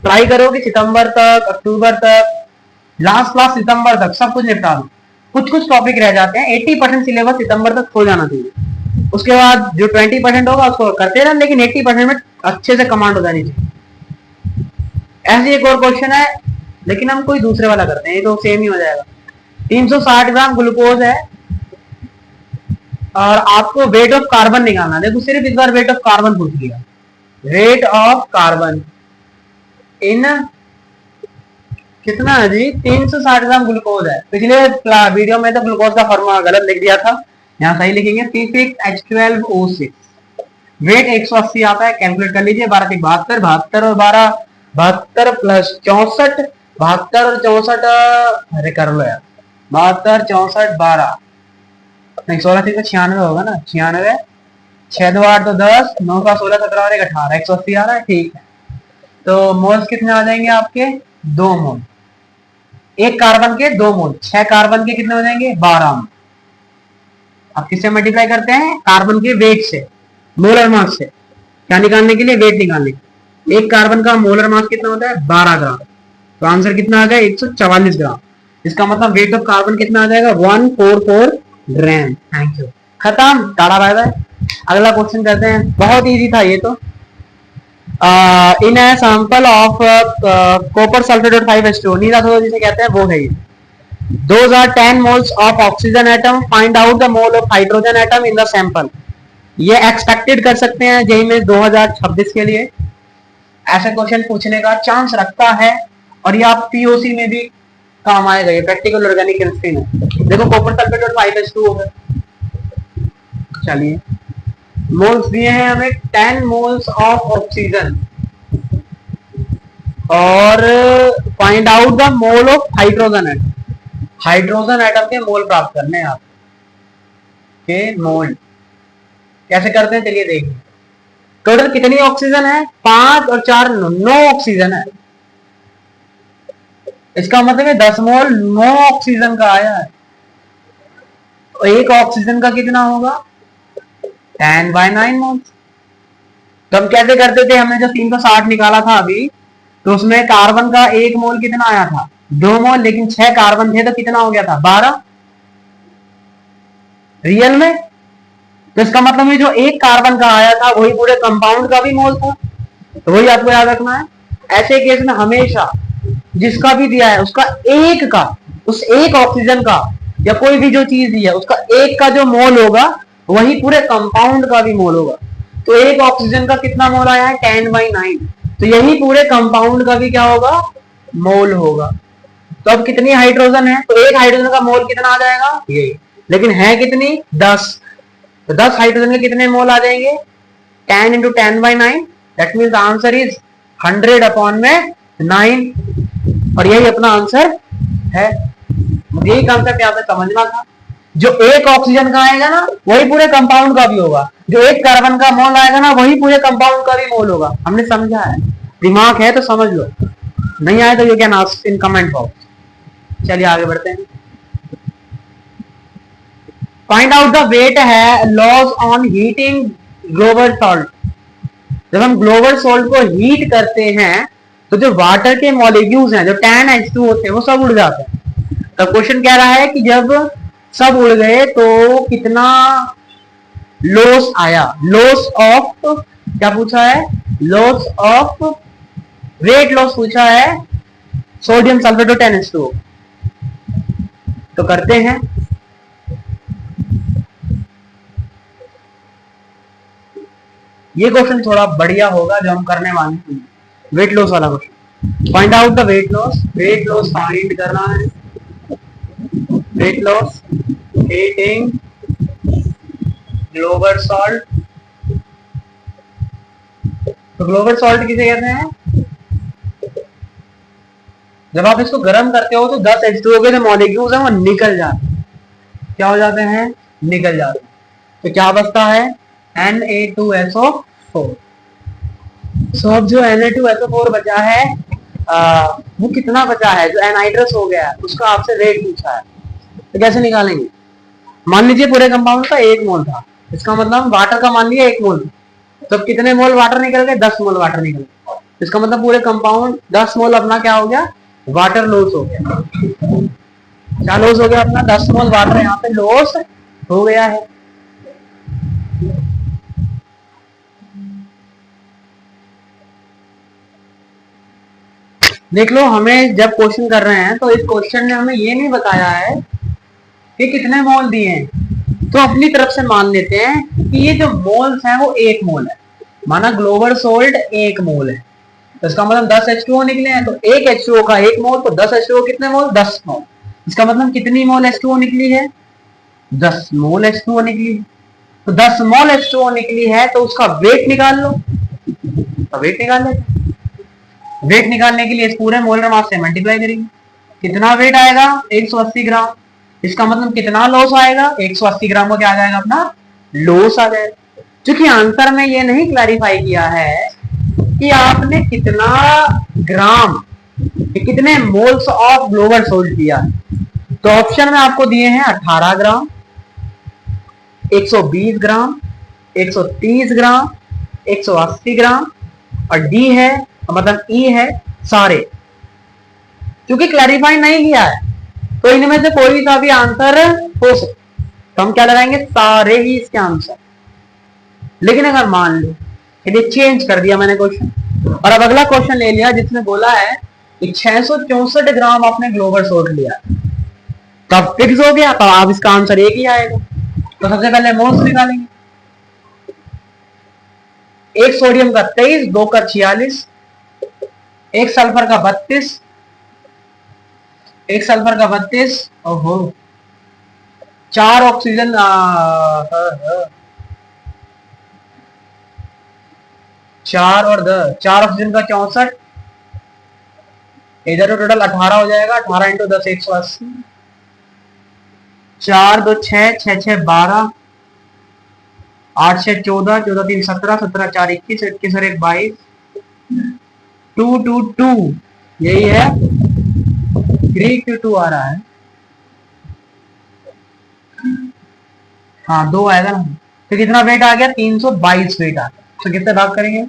ट्राई करो कि सितंबर तक, अक्टूबर तक, लास्ट सितंबर तक सब कुछ निपटा दो। कुछ कुछ टॉपिक रह जाते हैं, 80% सिलेबस सितंबर तक हो जाना चाहिए। उसके बाद जो 20% होगा उसको करते रहना, लेकिन 80% में अच्छे से कमांड हो जानी चाहिए। ऐसे एक और क्वेश्चन है, लेकिन हम कोई दूसरे वाला करते हैं, ये तो सेम ही हो जाएगा। 360 ग्राम ग्लूकोज है और आपको वेट ऑफ कार्बन निकालना। देखो सिर्फ इस बार वेट ऑफ कार्बन पूछ लिया, वेट ऑफ कार्बन इन कितना है जी? 360 ग्राम ग्लूकोज है। पिछले वीडियो में तो ग्लूकोज का फॉर्मूला गलत लिख दिया था, यहाँ सही लिखेंगे, C6H12O6। वेट 180 आता है, कैलकुलेट कर लीजिए। 12 से 72, 72 और 12, 72 प्लस 64, 72 और 64, अरे कर लो यार, 72 64 12 नहीं, 16 से 96 होगा ना, 96, 6 2 8 तो 10, 9 का 16 17 और 1 18, 180 आ रहा है, ठीक है। तो मोल्स कितने आ जाएंगे आपके? 2 मोल। एक कार्बन के 2 मोल, 6 कार्बन के कितने हो जाएंगे? 12 मोल। आप किससे मल्टीप्लाई करते हैं? कार्बन के वेट से, मोलर मास से। क्या निकालने के लिए? वेट निकालने के लिए। एक कार्बन का मोलर मास कितना होता है? 12 ग्राम। तो आंसर कितना आ गया? 144 ग्राम। इसका मतलब वेट ऑफ कार्बन कितना आ जाएगा? 144 ग्राम। थैंक यू, खत्म, टाटा बाय बाय। अगला क्वेश्चन करते हैं, बहुत इजी था ये तो। In a sample of copper sulphate 5H2, नीला सोना जिसे कहते हैं वो है ये। Those are 10 moles of oxygen atom. Find out the mole of hydrogen atom in the sample. ये एक्सपेक्टेड कर सकते हैं जेईई में 2026 के लिए, ऐसे क्वेश्चन पूछने का चांस रखता है, और ये आप पीओसी में भी काम आएगा, ये प्रैक्टिकल ऑर्गेनिक केमिस्ट्री में। देखो कॉपर सल्फेट 5H2 होगा। चलिए, मोल्स दिए हैं हमें 10 मोल्स ऑफ ऑक्सीजन, और find out the mole of hydrogen atom. Hydrogen atom के मोल प्राप्त करने हैं आप के मोल। कैसे करते हैं चलिए देखिए। टोटल कितनी ऑक्सीजन है? 5 और 4 9 ऑक्सीजन है। इसका मतलब है 10 मोल 9 ऑक्सीजन का आया है। तो एक ऑक्सीजन का कितना होगा? 10/9 मोल। तो हम कैसे करते थे? हमने जो 360 निकाला था अभी, तो उसमें कार्बन का 1 मोल कितना आया था? 2 मोल, लेकिन 6 कार्बन थे तो कितना हो गया था? 12 रियल में। तो इसका मतलब है जो एक कार्बन का आया था वही पूरे कंपाउंड का भी मोल था, तो वही आपको याद रखना है। ऐसे केस में हमेशा जिसका भी दिया है उसका एक का, उस एक ऑक्सीजन का या कोई भी जो चीज दी है उसका एक का जो मोल होगा वही पूरे कंपाउंड का भी मोल होगा। तो एक ऑक्सीजन का कितना मोल आया है? 10/9। तो यही पूरे कंपाउंड का भी क्या होगा? मोल होगा। तो अब कितनी हाइड्रोजन है? तो एक हाइड्रोजन का मोल कितना आ जाएगा? ये, लेकिन है कितनी? 10। तो 10 हाइड्रोजन के कितने मोल आ जाएंगे? 10 × 10/9, दैट मीन्स आंसर इज 100/9, और यही अपना आंसर है। यही कॉन्सेप्ट यहाँ पे समझना था। जो एक ऑक्सीजन का आएगा ना वही पूरे कंपाउंड का भी होगा, जो एक कार्बन का मोल आएगा ना वही पूरे कंपाउंड का भी मोल होगा। हमने समझा है, दिमाग है तो समझ लो, नहीं आए तो you can ask in comment box. चलिए आगे बढ़ते हैं। फाइंड आउट द वेट है loss on heating global salt. जब हम ग्लोबल सॉल्ट को हीट करते हैं तो जो वाटर के मॉलिक्यूल्स हैं, जो 10H2 होते हैं, वो सब उड़ जाते हैं। तो क्वेश्चन कह रहा है कि जब सब उड़ गए तो कितना लॉस आया? लॉस ऑफ क्या पूछा है? लॉस ऑफ वेट लॉस पूछा है सोडियम सल्फेट और 10H2O। तो करते हैं। ये क्वेश्चन थोड़ा बढ़िया होगा जो हम करने वाले हैं, वेट लॉस वाला question. Find out the weight loss. Weight loss find करना है। Weight loss eating global salt. तो ग्लोबल सॉल्ट किसे कहते हैं? जब आप इसको गर्म करते हो तो 10H2O के जो मॉलिक्यूल्स हैं वो निकल जाते हैं। क्या हो जाते हैं? निकल जाते हैं। तो क्या बचता है? Na2SO4। सो अब जो Na2SO4 बचा है वो कितना बचा है? जो एनहाइड्रस हो गया है उसका आपसे रेट पूछा है, तो कैसे निकालेंगे? मान लीजिए पूरे कंपाउंड का 1 मोल था, इसका मतलब वाटर का मान लिया 1 मोल, तो कितने मोल वाटर निकल गए? 10 मोल वाटर निकल गए। इसका मतलब पूरे कंपाउंड 10 मोल अपना क्या हो गया? वाटर लॉस हो गया। क्या लॉस हो गया? अपना 10 मोल वाटर यहाँ पे लॉस हो गया है। देख लो, हमें जब क्वेश्चन कर रहे हैं तो इस क्वेश्चन ने हमें ये नहीं बताया है कि कितने मोल दिए हैं, तो अपनी तरफ से मान लेते हैं कि ये जो मोल्स हैं वो 1 मोल है। माना ग्लोबल सोल्ट 1 मोल है, तो इसका मतलब 10H2O निकले हैं, तो 1 H2O का 1 मोल, तो 10H2O कितने मोल? 10 मोल। इसका मतलब कितनी मोल H2O निकली है? 10 मोल H2O निकली है। तो 10 मोल H2O निकली है तो उसका वेट निकाल लो। तो वेट निकाल लेते। वेट निकालने के लिए इस पूरे मोलर मास से मल्टीप्लाई करेंगे। कितना वेट आएगा? 180 ग्राम। इसका मतलब कितना लॉस आएगा? 180 ग्राम को क्या आ जाएगा? अपना लॉस आ जाएगा। क्योंकि आंसर में ये नहीं क्लैरिफाई किया है कि आपने कितना ग्राम, कितने मोल्स ऑफ ग्लोबल सोल्ट दिया है। तो ऑप्शन में आपको दिए हैं 18 ग्राम, 120 ग्राम, 130 ग्राम, 180 ग्राम, और डी है मतलब ई है सारे। क्योंकि क्लैरिफाई नहीं किया है तो इनमें से कोई सा भी आंसर हो सकता, तो हम क्या लगाएंगे? सारे ही इसके आंसर। लेकिन अगर मान लो ये चेंज कर दिया मैंने क्वेश्चन, और अब अगला क्वेश्चन ले लिया जिसमें बोला है कि 664 ग्राम आपने ग्लोबल सोल्ट लिया, तब फिक्स हो गया, तो अब इसका आंसर एक ही आएगा। तो सबसे पहले मोल्स निकालेंगे। एक सोडियम का 23, 2 का 46, एक सल्फर का 32, एक सल्फर का 32, ओहो, 4 ऑक्सीजन, 4 और 10, 4 ऑक्सीजन का 64, इधर तो टोटल 18 हो जाएगा। 18 इंटू 10 180, 4 2 6, 6 6 12, 8 6 14, 14 3 17, 17 4 21, 21 और 1 22, 2 2 2, यही है। 3 2 2 आ रहा है, हाँ 2 आएगा ना। तो कितना वेट आ गया? 322 वेट आ गया। तो कितने भाग करेंगे?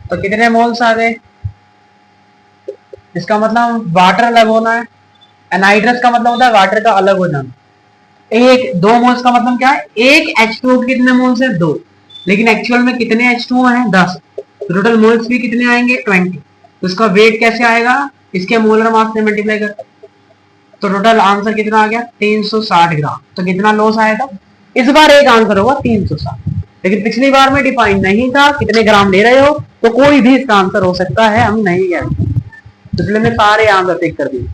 तो कितने मोल्स आ गए? इसका मतलब वाटर अलग होना है, एनहाइड्रस का मतलब होता है वाटर का अलग हो जाना। एक 2 मोल्स का मतलब क्या है? एक H2O कितने मोल्स है? 2, लेकिन एक्चुअल में कितने H2O हैं? 10। तो टोटल मोल्स भी कितने आएंगे? 20। तो इसका वेट कैसे आएगा? इसके मोलर मास से मल्टीप्लाई कर। तो टोटल आंसर कितना आ गया? 360 ग्राम। तो कितना लॉस आएगा? इस बार एक आंसर होगा 360, लेकिन पिछली बार में डिफाइन नहीं था कितने ग्राम ले रहे हो, तो कोई भी इसका आंसर हो सकता है, हम नहीं कहते। पिछले में सारे आंसर टिक कर दिए,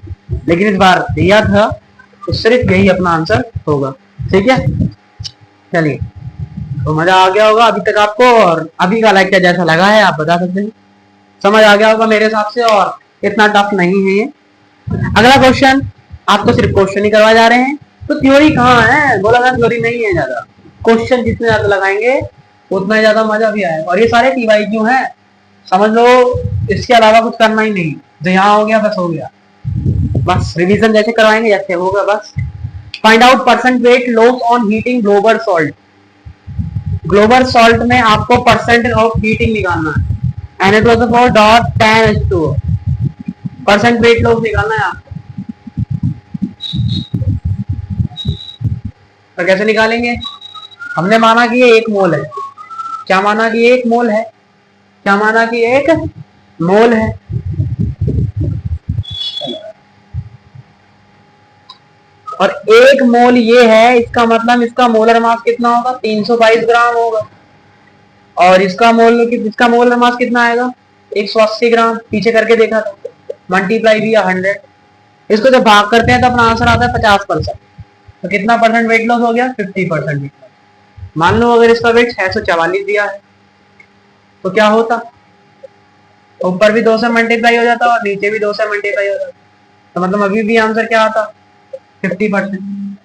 लेकिन इस बार दिया था तो सिर्फ यही अपना आंसर होगा। ठीक है, चलिए, तो मजा आ गया होगा अभी तक आपको, और अभी का लेक्चर जैसा लगा है आप बता सकते हैं। समझ आ गया होगा मेरे हिसाब से, और इतना टफ नहीं है ये। अगला क्वेश्चन, आपको सिर्फ क्वेश्चन ही करवाए जा रहे हैं, तो थ्योरी कहाँ है? बोला था थ्योरी नहीं है ज्यादा, क्वेश्चन जितने ज्यादा लगाएंगे उतना ज्यादा मजा भी आएगा। और ये सारे TYQ हैं, समझ लो, इसके अलावा कुछ करना ही नहीं। जो यहाँ हो गया बस हो गया, बस रिवीजन जैसे करवाएंगे जैसे होगा बस। Find out percent weight loss on heating global salt. Global salt में आपको परसेंट ऑफ हीटिंग निकालना है। Na2SO4.10H2O परसेंट वेट लॉस निकालना है आपको। तो कैसे निकालेंगे? हमने माना कि ये 1 मोल है, क्या माना कि एक मोल है, क्या माना कि एक मोल है। और एक मोल ये है, इसका मतलब इसका मोलर मास कितना होगा, 322 ग्राम होगा। और इसका मोलर मास कितना आएगा, 180 ग्राम। पीछे करके देखा था, मल्टीप्लाई भी 100। इसको जब भाग करते हैं तो अपना आंसर आता है 50%। तो कितना परसेंट वेट लॉस हो गया, 50% वेट लॉस। मान लो अगर इसका वेट 644 दिया है तो क्या होता, ऊपर भी 2 से मल्टीप्लाई हो जाता और नीचे भी 2 से मल्टीप्लाई हो जाता। तो मतलब अभी भी आंसर क्या आता, 50%।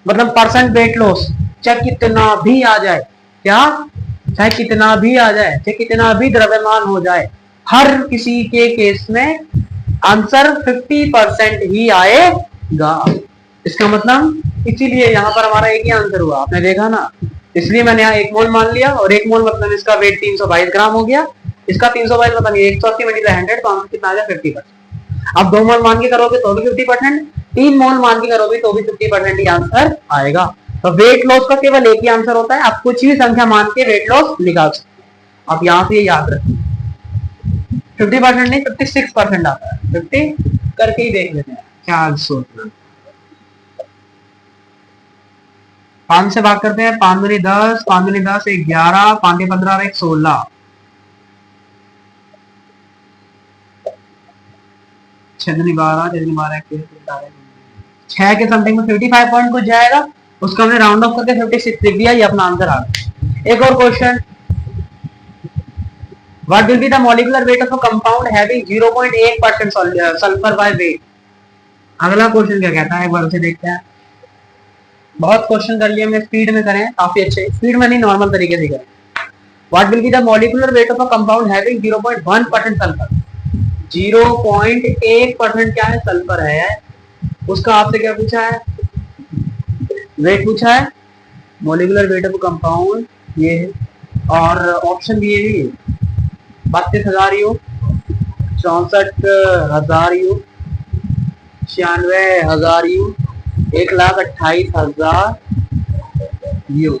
मतलब परसेंट वेट लॉस चाहे कितना भी आ जाए, क्या, चाहे कितना भी आ जाए, चाहे कितना भी द्रव्यमान हो जाए, हर किसी के केस में आंसर 50% ही आएगा। इसका मतलब इसीलिए यहाँ पर हमारा एक ही आंसर हुआ, आपने देखा ना। इसलिए मैंने यहाँ 1 मोल मान लिया, और 1 मोल मतलब इसका वेट 322 ग्राम हो गया। इसका 322 मतलब 180 मल्टीप्लाई 100, तो आंसर कितना आ गया, 50%। अब 2 मोल मान के करोगे तो भी 50%, 3 मोल मान के करोगे तो भी 50% ही आंसर आएगा। तो वेट लॉस का केवल एक ही आंसर होता है, आप कुछ भी संख्या मान के वेट लॉस निकाल सकते हैं। आप यहाँ से ये याद रखें, 50% नहीं 56% आता है। 50 करके ही देख लेते हैं, क्या सोचना। 5 से भाग करते हैं, 5 दूनी 10, 5 दूनी 10, 11, 5 15 और 1 16, 6 दूनी 12, 6 दूनी 12, 6 के समथिंग में 55 पॉइंट कुछ जाएगा, उसको हमने राउंड ऑफ करके 56 लिख दिया, ये अपना आंसर आ गया। एक और question, what will be the molecular weight of a compound having 0.8% sulphur by weight. अगला क्वेश्चन क्या कहता है, एक बार उसे देखते हैं। बहुत क्वेश्चन कर लिए हमने, स्पीड में करें, काफी अच्छे, स्पीड में नहीं नॉर्मल तरीके से करें। What will be the molecular weight of a compound having 0.1% sulphur. 0.1% क्या है, सल्फर है। उसका आपसे क्या पूछा है, वेट पूछा है, मॉलिक्यूलर वेट ऑफ कंपाउंड ये है, और ऑप्शन दिए भी 32,000 यू, 64,000 यू, 96,000 यू, 1,28,000 यू।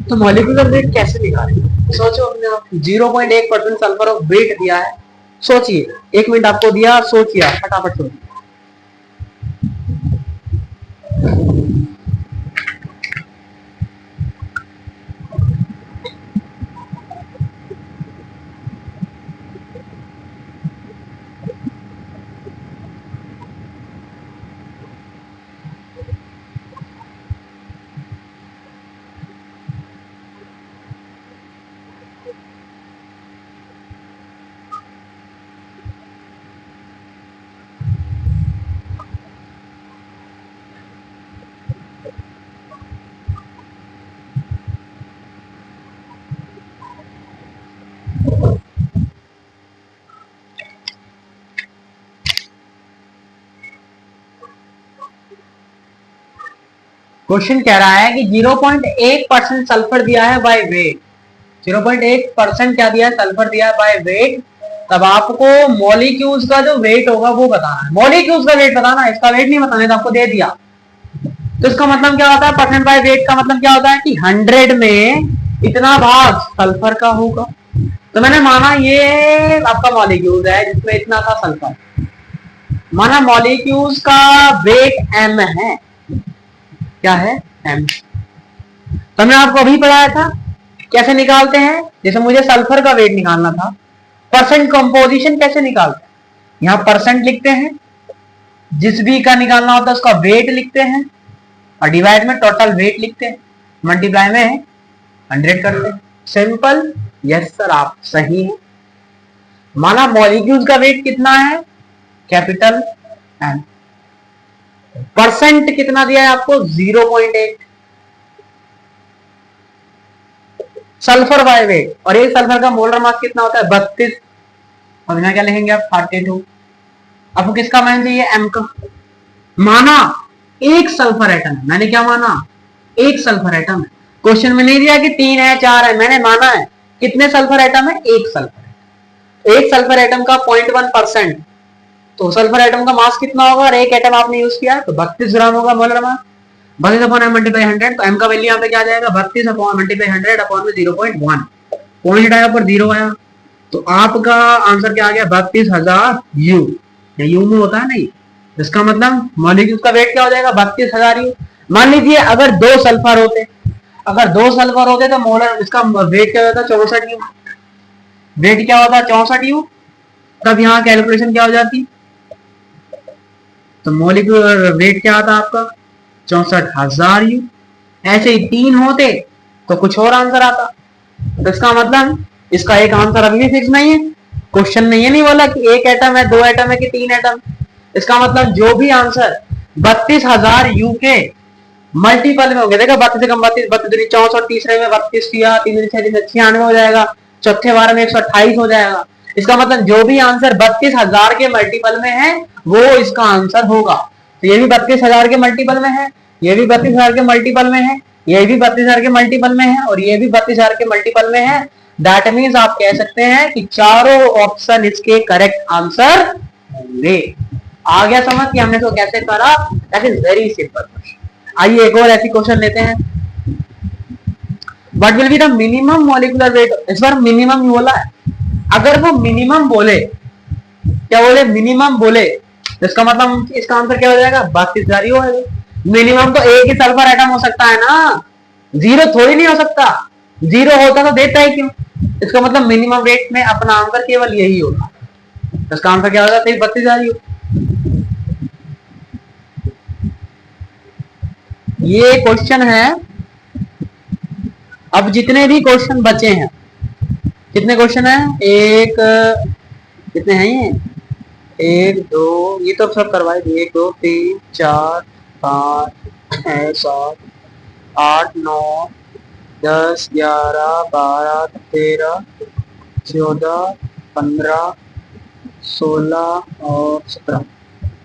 तो मॉलिक्यूलर वेट कैसे निकालें, सोचो अपने आप। 0.1% सल्फर ऑफ वेट दिया है, सोचिए, 1 मिनट आपको दिया, सोचिए, फटाफट सोचिए। क्वेश्चन कह रहा है कि 0.1% सल्फर दिया है बाय वेट, 0.1% क्या दिया है, सल्फर दिया है बाय वेट। तब आपको मॉलिक्यूल्स का जो वेट होगा वो बताना है, मॉलिक्यूल्स का वेट बताना, इसका वेट नहीं बताना, तो आपको दे दिया। तो इसका मतलब क्या होता है, परसेंट बाय वेट का मतलब क्या होता है कि 100 में इतना भाग सल्फर का होगा। तो मैंने माना ये आपका मॉलिक्यूल है जिसमें इतना था सल्फर, माना मॉलिक्यूल्स का वेट m है, क्या है, m। तो मैंने आपको अभी पढ़ाया था कैसे निकालते हैं, जैसे मुझे सल्फर का वेट निकालना था, परसेंट कंपोजिशन कैसे निकालते हैं, यहां परसेंट लिखते हैं, जिस भी का निकालना होता है उसका वेट लिखते हैं, और डिवाइड में टोटल वेट लिखते हैं, मल्टीप्लाई में 100 करते हैं। सिंपल, यस सर आप सही है। माना मॉलिक्यूल्स का वेट कितना है, कैपिटल M, परसेंट कितना दिया है आपको, 0.8 सल्फर बाय वेट, और एक सल्फर का मोलर मास कितना होता है, 32, और यहाँ क्या लिखेंगे आप, 42। आपको किसका मान चाहिए, M का। माना एक सल्फर एटम है, मैंने क्या माना, एक सल्फर एटम है। क्वेश्चन में नहीं दिया कि 3 है 4 है, मैंने माना है कितने सल्फर एटम है, एक सल्फर। एक सल्फर एटम का 0.1%, तो सल्फर एटम का मास कितना होगा, और एक एटम आपने यूज किया तो 32 ग्राम होगा molar mass. 32 upon m multiply 100, तो m का वैल्यू यहाँ पे क्या आ जाएगा 32 अपॉन मल्टीप्लाई 100 अपॉन में 0.1, पॉइंट आया पर 0 आया, तो आपका आंसर क्या आ गया 32,000 यू, यू में होता है नहीं, इसका मतलब मॉलिक्यूल का वेट क्या हो जाएगा 32,000 यू। मान लीजिए अगर 2 सल्फर होते, अगर 2 सल्फर होते तो मोलर इसका वेट क्या होता 64 यू, वेट क्या होता 64 यू, तब यहाँ कैलकुलेशन क्या हो जाती, तो मॉलिक्यूलर वेट क्या आता आपका 64,000 यू। ऐसे ही 3 होते तो कुछ और आंसर आता, तो इसका मतलब इसका एक आंसर अभी भी फिक्स नहीं है, क्वेश्चन में ये नहीं बोला कि 1 एटम है 2 एटम है कि 3 एटम, इसका मतलब जो भी आंसर 32,000 यू के मल्टीपल में हो गया, देखो 32 से कम 32 32 64, तीसरे में 32 किया, 3 96 हो जाएगा, चौथे बार में 128 हो जाएगा, इसका मतलब जो भी आंसर 32,000 के मल्टीपल में है वो इसका आंसर होगा। तो ये भी 32,000 के मल्टीपल में है, ये भी 32,000 के मल्टीपल में है, ये भी 32,000 के मल्टीपल में है, और ये भी 32,000 के मल्टीपल में है। दैट मीन्स आप कह सकते हैं कि चारों ऑप्शन इसके करेक्ट आंसर होंगे। आ गया समझ कि हमने तो कैसे करा, that is very simple question. आइए एक और ऐसी क्वेश्चन लेते हैं, what will be the minimum molecular weight, इस बार मिनिमम ही बोला है, अगर वो मिनिमम बोले, क्या बोले मिनिमम बोले, इसका मतलब इसका आंसर क्या हो जाएगा 32,000 ही होगा। मिनिमम तो एक ही सल्फर एटम हो सकता है ना, 0 थोड़ी नहीं हो सकता, 0 होता तो देता है क्यों, इसका मतलब मिनिमम रेट में अपना आंसर केवल यही होगा, इसका आंसर क्या होगा 32,000 ही। ये क्वेश्चन है। अब जितने भी क्वेश्चन बचे हैं, कितने क्वेश्चन है, एक कितने हैं ये 1 2, ये तो सब करवाए, 1 2 3 4 5 6 7 8 9 10 11 12 13 14 15 16 और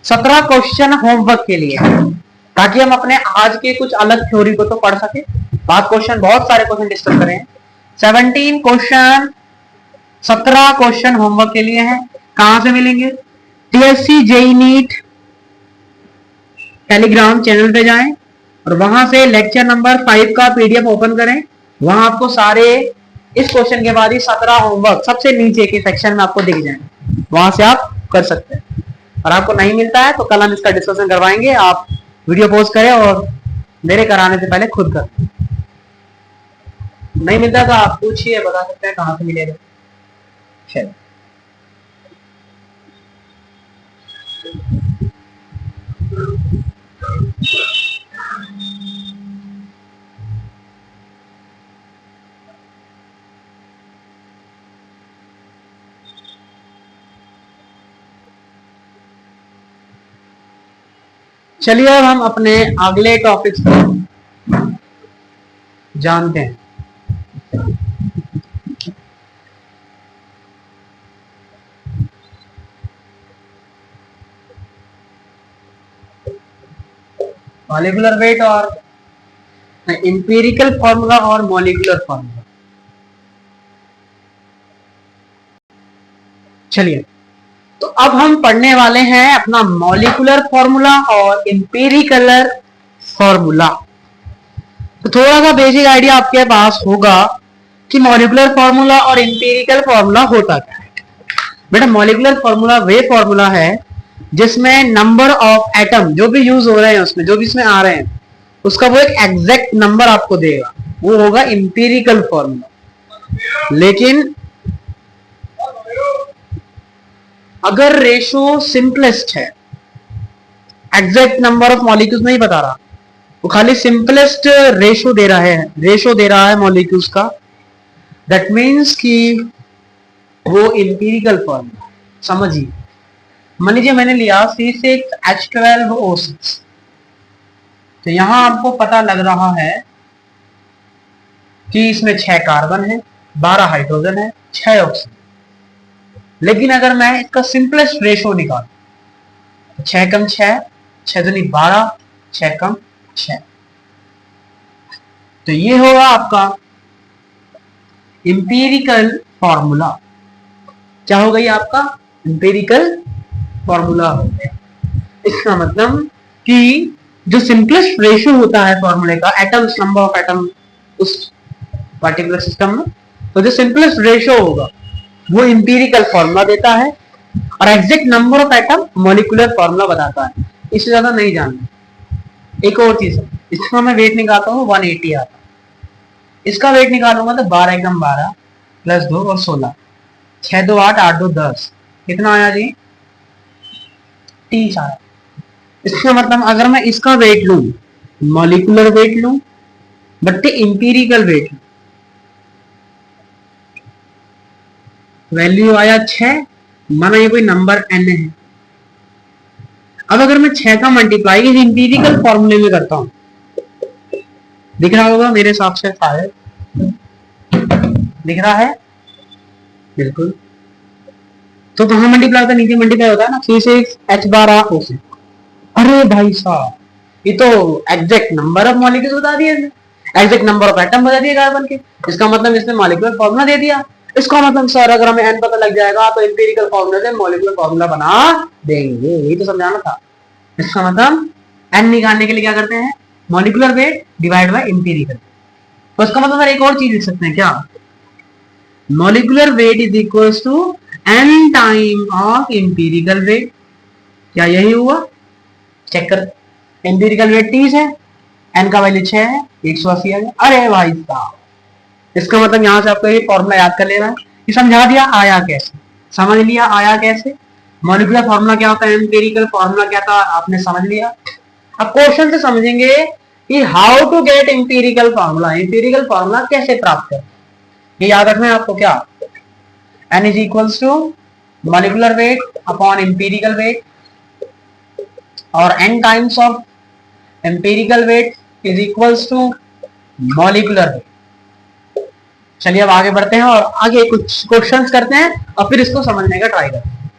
17 क्वेश्चन होमवर्क के लिए, ताकि हम अपने आज के कुछ अलग थ्योरी को तो पढ़ सके, बात क्वेश्चन बहुत सारे क्वेश्चन डिस्कस करें। 17 क्वेश्चन, 17 क्वेश्चन होमवर्क के लिए हैं। कहां से मिलेंगे, TSC JEE NEET Telegram channel पे जाएं और वहां से लेक्चर नंबर 5 का पीडीएफ ओपन करें, वहां आपको सारे इस क्वेश्चन के बाद ही 17 होमवर्क सबसे नीचे के सेक्शन में आपको दिख जाएंगे, वहां से आप कर सकते हैं। और आपको नहीं मिलता है तो कल हम इसका डिस्कशन करवाएंगे, आप वीडियो पोस्ट करें और मेरे कराने से पहले खुद कर, नहीं मिलता तो आप पूछिए, बता सकते हैं कहां से मिलेगा। चलिए अब हम अपने अगले टॉपिक्स को जानते हैं। मॉलिक्यूलर वेट और इंपीरिकल फॉर्मूला और मॉलिक्यूलर फॉर्मूला। चलिए तो अब हम पढ़ने वाले हैं अपना मॉलिक्यूलर फॉर्मूला और इंपीरिकल फॉर्मूला। तो थोड़ा सा बेसिक आइडिया आपके पास होगा कि मॉलिक्यूलर फॉर्मूला और इंपीरिकल फॉर्मूला होता क्या है। बेटा मॉलिक्यूलर फॉर्मूला वे फॉर्मूला है जिसमें नंबर ऑफ एटम जो भी यूज हो रहे हैं उसमें, जो भी इसमें आ रहे हैं, उसका वो एक एग्जैक्ट नंबर आपको देगा, वो होगा इंपीरिकल फॉर्मूला। लेकिन अगर रेशो सिंपलेस्ट है, एग्जैक्ट नंबर ऑफ मॉलिक्यूल्स नहीं बता रहा, वो खाली सिंपलेस्ट रेशो दे रहा है मॉलिक्यूल्स का, दैट मीन्स कि वो इंपीरिकल फॉर्मूला। समझिए, मान लीजिए मैंने लिया C6H12O6, तो यहां आपको पता लग रहा है कि इसमें 6 कार्बन है, 12 हाइड्रोजन है, 6 ऑक्सीजन। लेकिन अगर मैं इसका सिंपलेस्ट रेशो निकालूं तो 6 कम 6, 6 दूनी 12, 6 कम 6, तो ये होगा आपका इंपीरिकल फॉर्मूला। क्या हो गई आपका इंपीरिकल फॉर्मूला हो गया। इसका मतलब कि जो सिंपलेस्ट रेशियो होता है फॉर्मूले का, एटम्स, नंबर ऑफ एटम उस पर्टिकुलर सिस्टम में, तो जो सिंपलेस्ट रेशियो होगा वो इंपीरिकल फॉर्मूला देता है, और exact number of atom molecular formula बताता है। इससे ज्यादा नहीं जानना। एक और चीज है, इसका मैं वेट निकालता हूँ 180 आता, इसका वेट निकालूंगा तो 12 एकदम 12 प्लस 2 और 16, 6 2 8 8 2 10, कितना आया जी? 30 आया। इसका मतलब अगर मैं इसका वेट लू, मॉलिक्यूलर वेट लू बट इंपीरिकल वेट लू, वैल्यू आया 6, माना ये कोई नंबर n है। अब अगर मैं 6 का मल्टीप्लाई इस इंपीरिकल फॉर्मूले में करता हूं, दिख रहा होगा मेरे हिसाब से, शायद दिख रहा है, बिल्कुल। तो कहां मल्टीप्लाई होता है? नीचे मल्टीप्लाई होता है ना, 3 से h बार आ ओ से। अरे भाई साहब, ये तो एग्जैक्ट नंबर ऑफ मॉलिक्यूल्स बता दिए, एग्जैक्ट नंबर ऑफ एटम बता दिए कार्बन के। इसका मतलब इसने मॉलिक्यूलर फॉर्मूला दे दिया। इसका मतलब सर अगर हमें n पता लग जाएगा तो इंपीरिकल फॉर्मूला से मॉलिक्यूलर फॉर्मूला बना देंगे, यही तो समझाना था। इसका मतलब n निकालने के लिए क्या करते हैं? Molecular weight divide by empirical. तो इसका मतलब एक और चीज लिख सकते हैं क्या? Molecular weight is equal to n time of empirical weight. क्या यही हुआ? चेक कर, इंपीरिकल वेट 30 है, n का वैल्यू 6 है, 180 आ गया। अरे भाई साहब, इसका मतलब यहां से आपको ये फॉर्मूला याद कर लेना है। ये समझा दिया आया कैसे, समझ लिया आया कैसे। मॉलिक्यूलर फॉर्मूला क्या होता है, एम्पिरिकल फॉर्मूला क्या था, आपने समझ लिया। अब क्वेश्चन से समझेंगे कि how to get empirical formula, empirical formula कैसे प्राप्त करें। ये याद रखना है आपको। क्या? n is equals to molecular weight upon empirical weight, और n times of empirical weight is equals to molecular weight. चलिए अब आगे बढ़ते हैं और आगे कुछ क्वेश्चंस करते हैं और फिर इसको समझने का ट्राई करते हैं।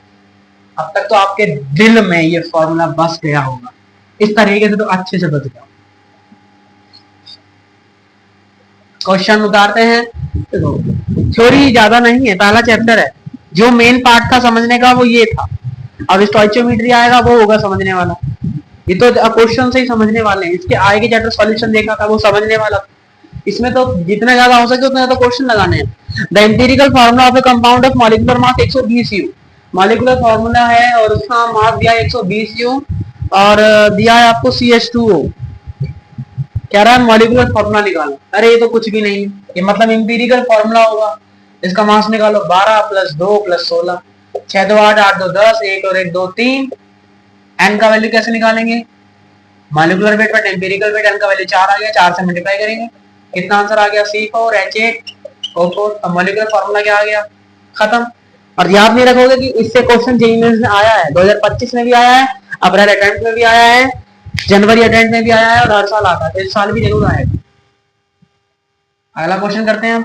अब तक तो आपके दिल में ये फॉर्मूला बस गया होगा, इस तरीके से तो अच्छे से बच गया। क्वेश्चन उतारते हैं। थ्योरी ज्यादा नहीं है, पहला चैप्टर है, जो मेन पार्ट था समझने का वो ये था। अब स्टोइचियोमेट्री आएगा वो होगा समझने वाला। ये तो क्वेश्चन से ही समझने वाले हैं, इसके आगे के चैप्टर सॉल्यूशन देखा था वो समझने वाला। इसमें तो जितना ज्यादा हो सके उतना ज्यादा क्वेश्चन लगाने हैं। The empirical formula of A compound of molecular mass 120 U, molecular formula है और उसका मास दिया 120 U, और दिया है आपको CH2O। कह रहा है मॉलिक्यूलर फार्मूला निकालो। अरे ये तो कुछ भी नहीं, ये मतलब एम्पिरिकल फार्मूला होगा। इसका मास निकालो 12 प्लस 2 प्लस 16, 6 2 8 8 2 10, 1 और 1 2 3। n का वैल्यू कैसे निकालेंगे? Molecular weight but empirical weight, n का वैल्यू 4 आ गया, 4 से मल्टीप्लाई करेंगे, कितना आंसर आ गया? C4H8O4। मॉलिक्यूलर फार्मूला क्या आ गया? खत्म। और याद नहीं रखोगे कि इससे क्वेश्चन जेईई मेंस में आया है, 2025 में भी आया है, अप्रैल अटेम्प्ट में भी आया है, जनवरी अटेम्प्ट में भी आया है, और हर साल आता है, तो इस साल भी जरूर आएगा। अगला क्वेश्चन करते हैं।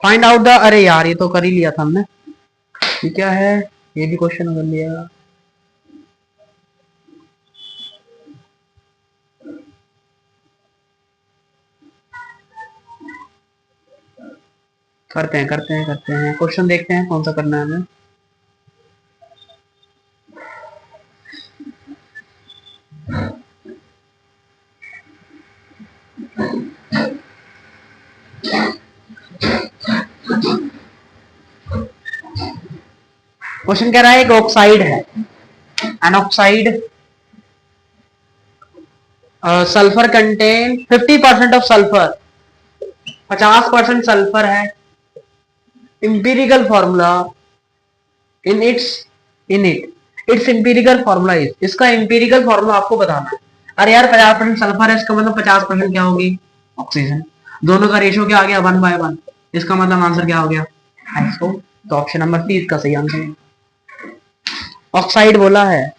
फाइंड आउट द, अरे यार ये तो कर ही लिया था हमने, ये क्या है? ये भी क्वेश्चन कर लिया। करते हैं क्वेश्चन, देखते हैं कौन सा करना है हमें। क्वेश्चन कह रहा है एक ऑक्साइड है, an oxide sulphur contain 50% of sulphur, 50% sulphur है। Empirical formula in its empirical formula is, इसका इंपीरिकल फॉर्मूला आपको बताना है। अरे यार 50% सल्फर है, इसका मतलब 50% क्या होगी? ऑक्सीजन। दोनों का रेशियो क्या आ गया? 1/1। इसका मतलब आंसर क्या हो गया? SO। तो ऑप्शन नंबर 3 इसका सही आंसर है। ऑक्साइड बोला है,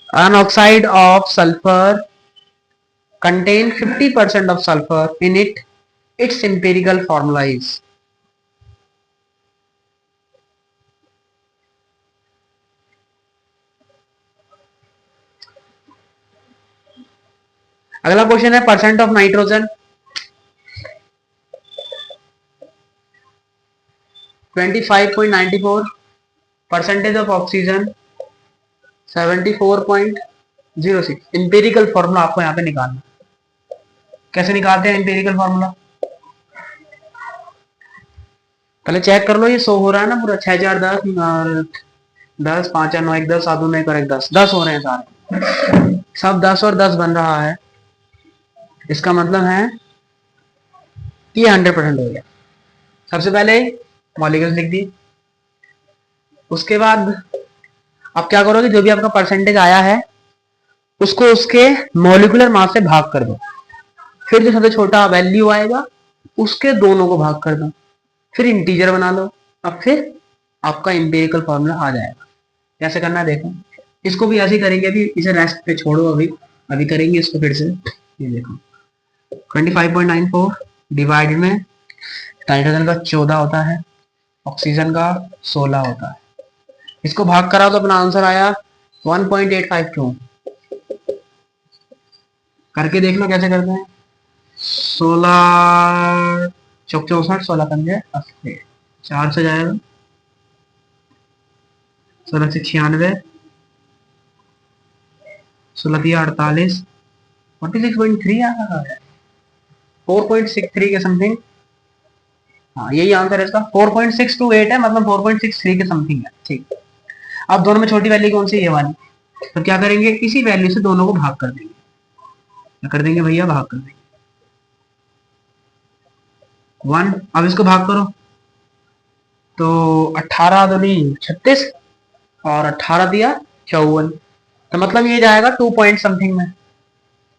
an oxide of sulfur contain 50% of sulfur in it, its empirical formula is। अगला क्वेश्चन है percent of nitrogen, 25.94, percentage of oxygen 74.06 empirical formula आपको यहाँ पे निकालना। कैसे निकालते हैं इंपेरिकल फॉर्मूला? पहले चेक कर लो, ये 100 हो रहा है ना पूरा, 6 4 10 और 10 5 4 9 1 10 7 2 9 1 10 10 हो रहे हैं सारे, सब 10 और 10 बन रहा है। इसका मतलब है कि 100% हो गया। सबसे पहले मॉलिक्यूल्स लिख दी, उसके बाद आप क्या करोगे, जो भी आपका परसेंटेज आया है उसको उसके मॉलिक्यूलर मास से भाग कर दो, फिर जो सबसे छोटा वैल्यू आएगा उसके दोनों को भाग कर दो, फिर इंटीजर बना लो। अब फिर आपका इंपेरिकल फॉर्मूला आ जाएगा। कैसे करना है देखो, इसको भी ऐसे ही करेंगे, अभी इसे रेस्ट पे छोड़ो, अभी अभी करेंगे इसको फिर से। ये देखो 25.94 डिवाइड में नाइट्रोजन का 14 होता है, ऑक्सीजन का 16 होता है, इसको भाग करा तो अपना आंसर आया 1.852। करके देख लो कैसे करते हैं। 16 चौक 64, 16 पंजे 80, 4 से जाएगा, 16 से 96, 16 दिया 48, 46.3 आ रहा है, 4.63 के समथिंग। हाँ यही आंसर है इसका, 4.628 है, मतलब 4.63 के समथिंग है। ठीक, अब दोनों में छोटी वैल्यू कौन सी, ये वाली, तो क्या करेंगे, इसी वैल्यू से दोनों को भाग कर देंगे। क्या कर देंगे भैया, भाग कर देंगे 1। अब इसको भाग करो तो 18 दूनी 36 और 18 दिया 54, तो मतलब ये जाएगा 2 पॉइंट समथिंग में।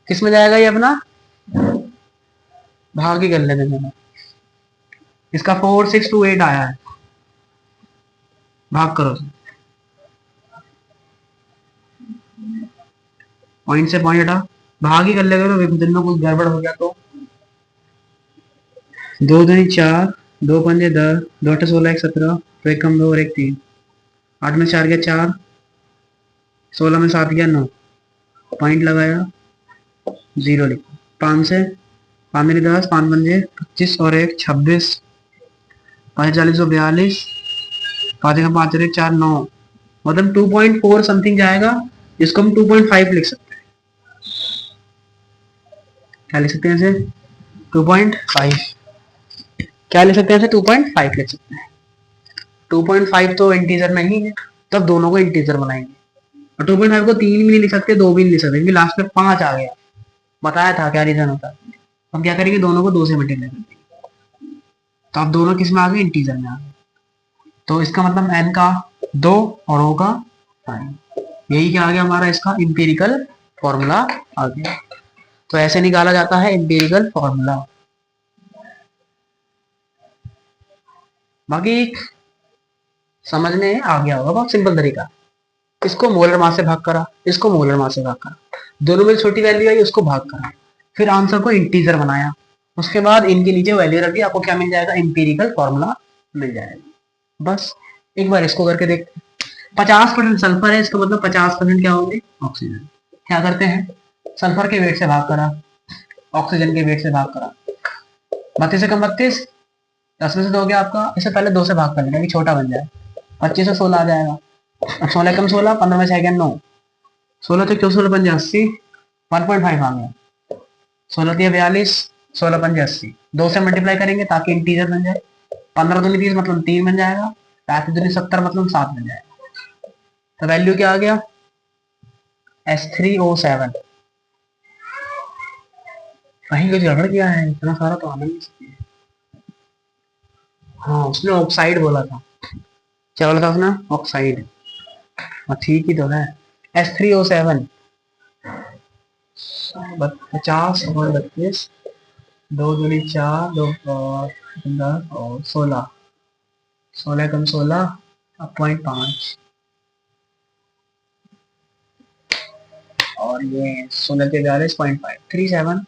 किस में जाएगा ये अपना, भाग ही कर लेते हैं। इसका 4628 आया है, भाग करो, पॉइंट से पॉइंट हटा, भाग ही कर लेगा, तो विभाजन में कुछ गड़बड़ हो गया तो 2 दूनी 4, 2 पंजे 10, 2 8 16 1 17, 2 1 कम 2 और 1 3, 8 में 4 गया 4, 16 में 7 गया 9, पॉइंट लगाया 0 लिखा, 5 से 5 मेरी 10, 5 पंजे 25 और 1 26, 5 40 और 42, 5 का 5 और 1 4 9, मतलब 2.4 समथिंग जाएगा। इसको हम 2.5 लिख सकते हैं। क्या लिख सकते हैं इसे, 2.5, क्या लिख सकते हैं इसे, 2.5 लिख सकते हैं। 2.5 तो इंटीजर नहीं है, तब दोनों को इंटीजर बनाएंगे, और 2.5 को 3 भी नहीं लिख सकते, 2 भी नहीं लिख सकते, क्योंकि लास्ट में 5 आ गया, बताया था क्या रीजन होता है। हम क्या करेंगे, दोनों को 2 से मल्टीप्लाई करेंगे, तो अब दोनों किस में आ गए, इंटीजर में आ गए, तो इसका मतलब n का 2 और o का 5, यही क्या आ गया हमारा, इसका इंपेरिकल फॉर्मूला आ गया। तो ऐसे निकाला जाता है इंपेरिकल फॉर्मूला। बाकी समझने आ गया होगा, बहुत सिंपल तरीका। इसको मोलर मास से भाग करा, इसको मोलर मास से भाग करा, दोनों में छोटी वैल्यू आई उसको भाग करा, फिर आंसर को इंटीजर बनाया, उसके बाद इनके नीचे वैल्यू रख दी, आपको क्या मिल जाएगा, इंपेरिकल फॉर्मूला मिल जाएगा। बस एक बार इसको करके देखते हैं। 50% सल्फर है, इसका मतलब 50% क्या होंगे, ऑक्सीजन। क्या करते हैं, सल्फर के वेट से भाग करा, ऑक्सीजन के वेट से भाग करा, 32 से कम 32, 10 में से 2 हो गया आपका, इसे पहले 2 से भाग कर लेना कि छोटा बन जाए, 25 से 16 आ जाएगा, 16 कम 16, 15 में 6 9, 16 से 14 पंजे 80, 1.5 आ गया, 16 दिया 42, 16 पंजे 80, 2 से मल्टीप्लाई करेंगे ताकि इंटीजर बन जाए, 15 दूनी 30 मतलब 3 बन जाएगा, 35 दूनी 70 मतलब 7 बन जाएगा। तो वैल्यू क्या आ गया, S3O7। कहीं कुछ गड़बड़ किया है, इतना सारा तो आना नहीं चाहिए। हाँ उसने ऑक्साइड बोला था, क्या बोला था उसने, ऑक्साइड, ठीक ही तो है। S3O7 50 और 32, 2 दूनी 4, 2 और 10 और 16, 16 कम 16 .5, और ये 16 के 42.5 37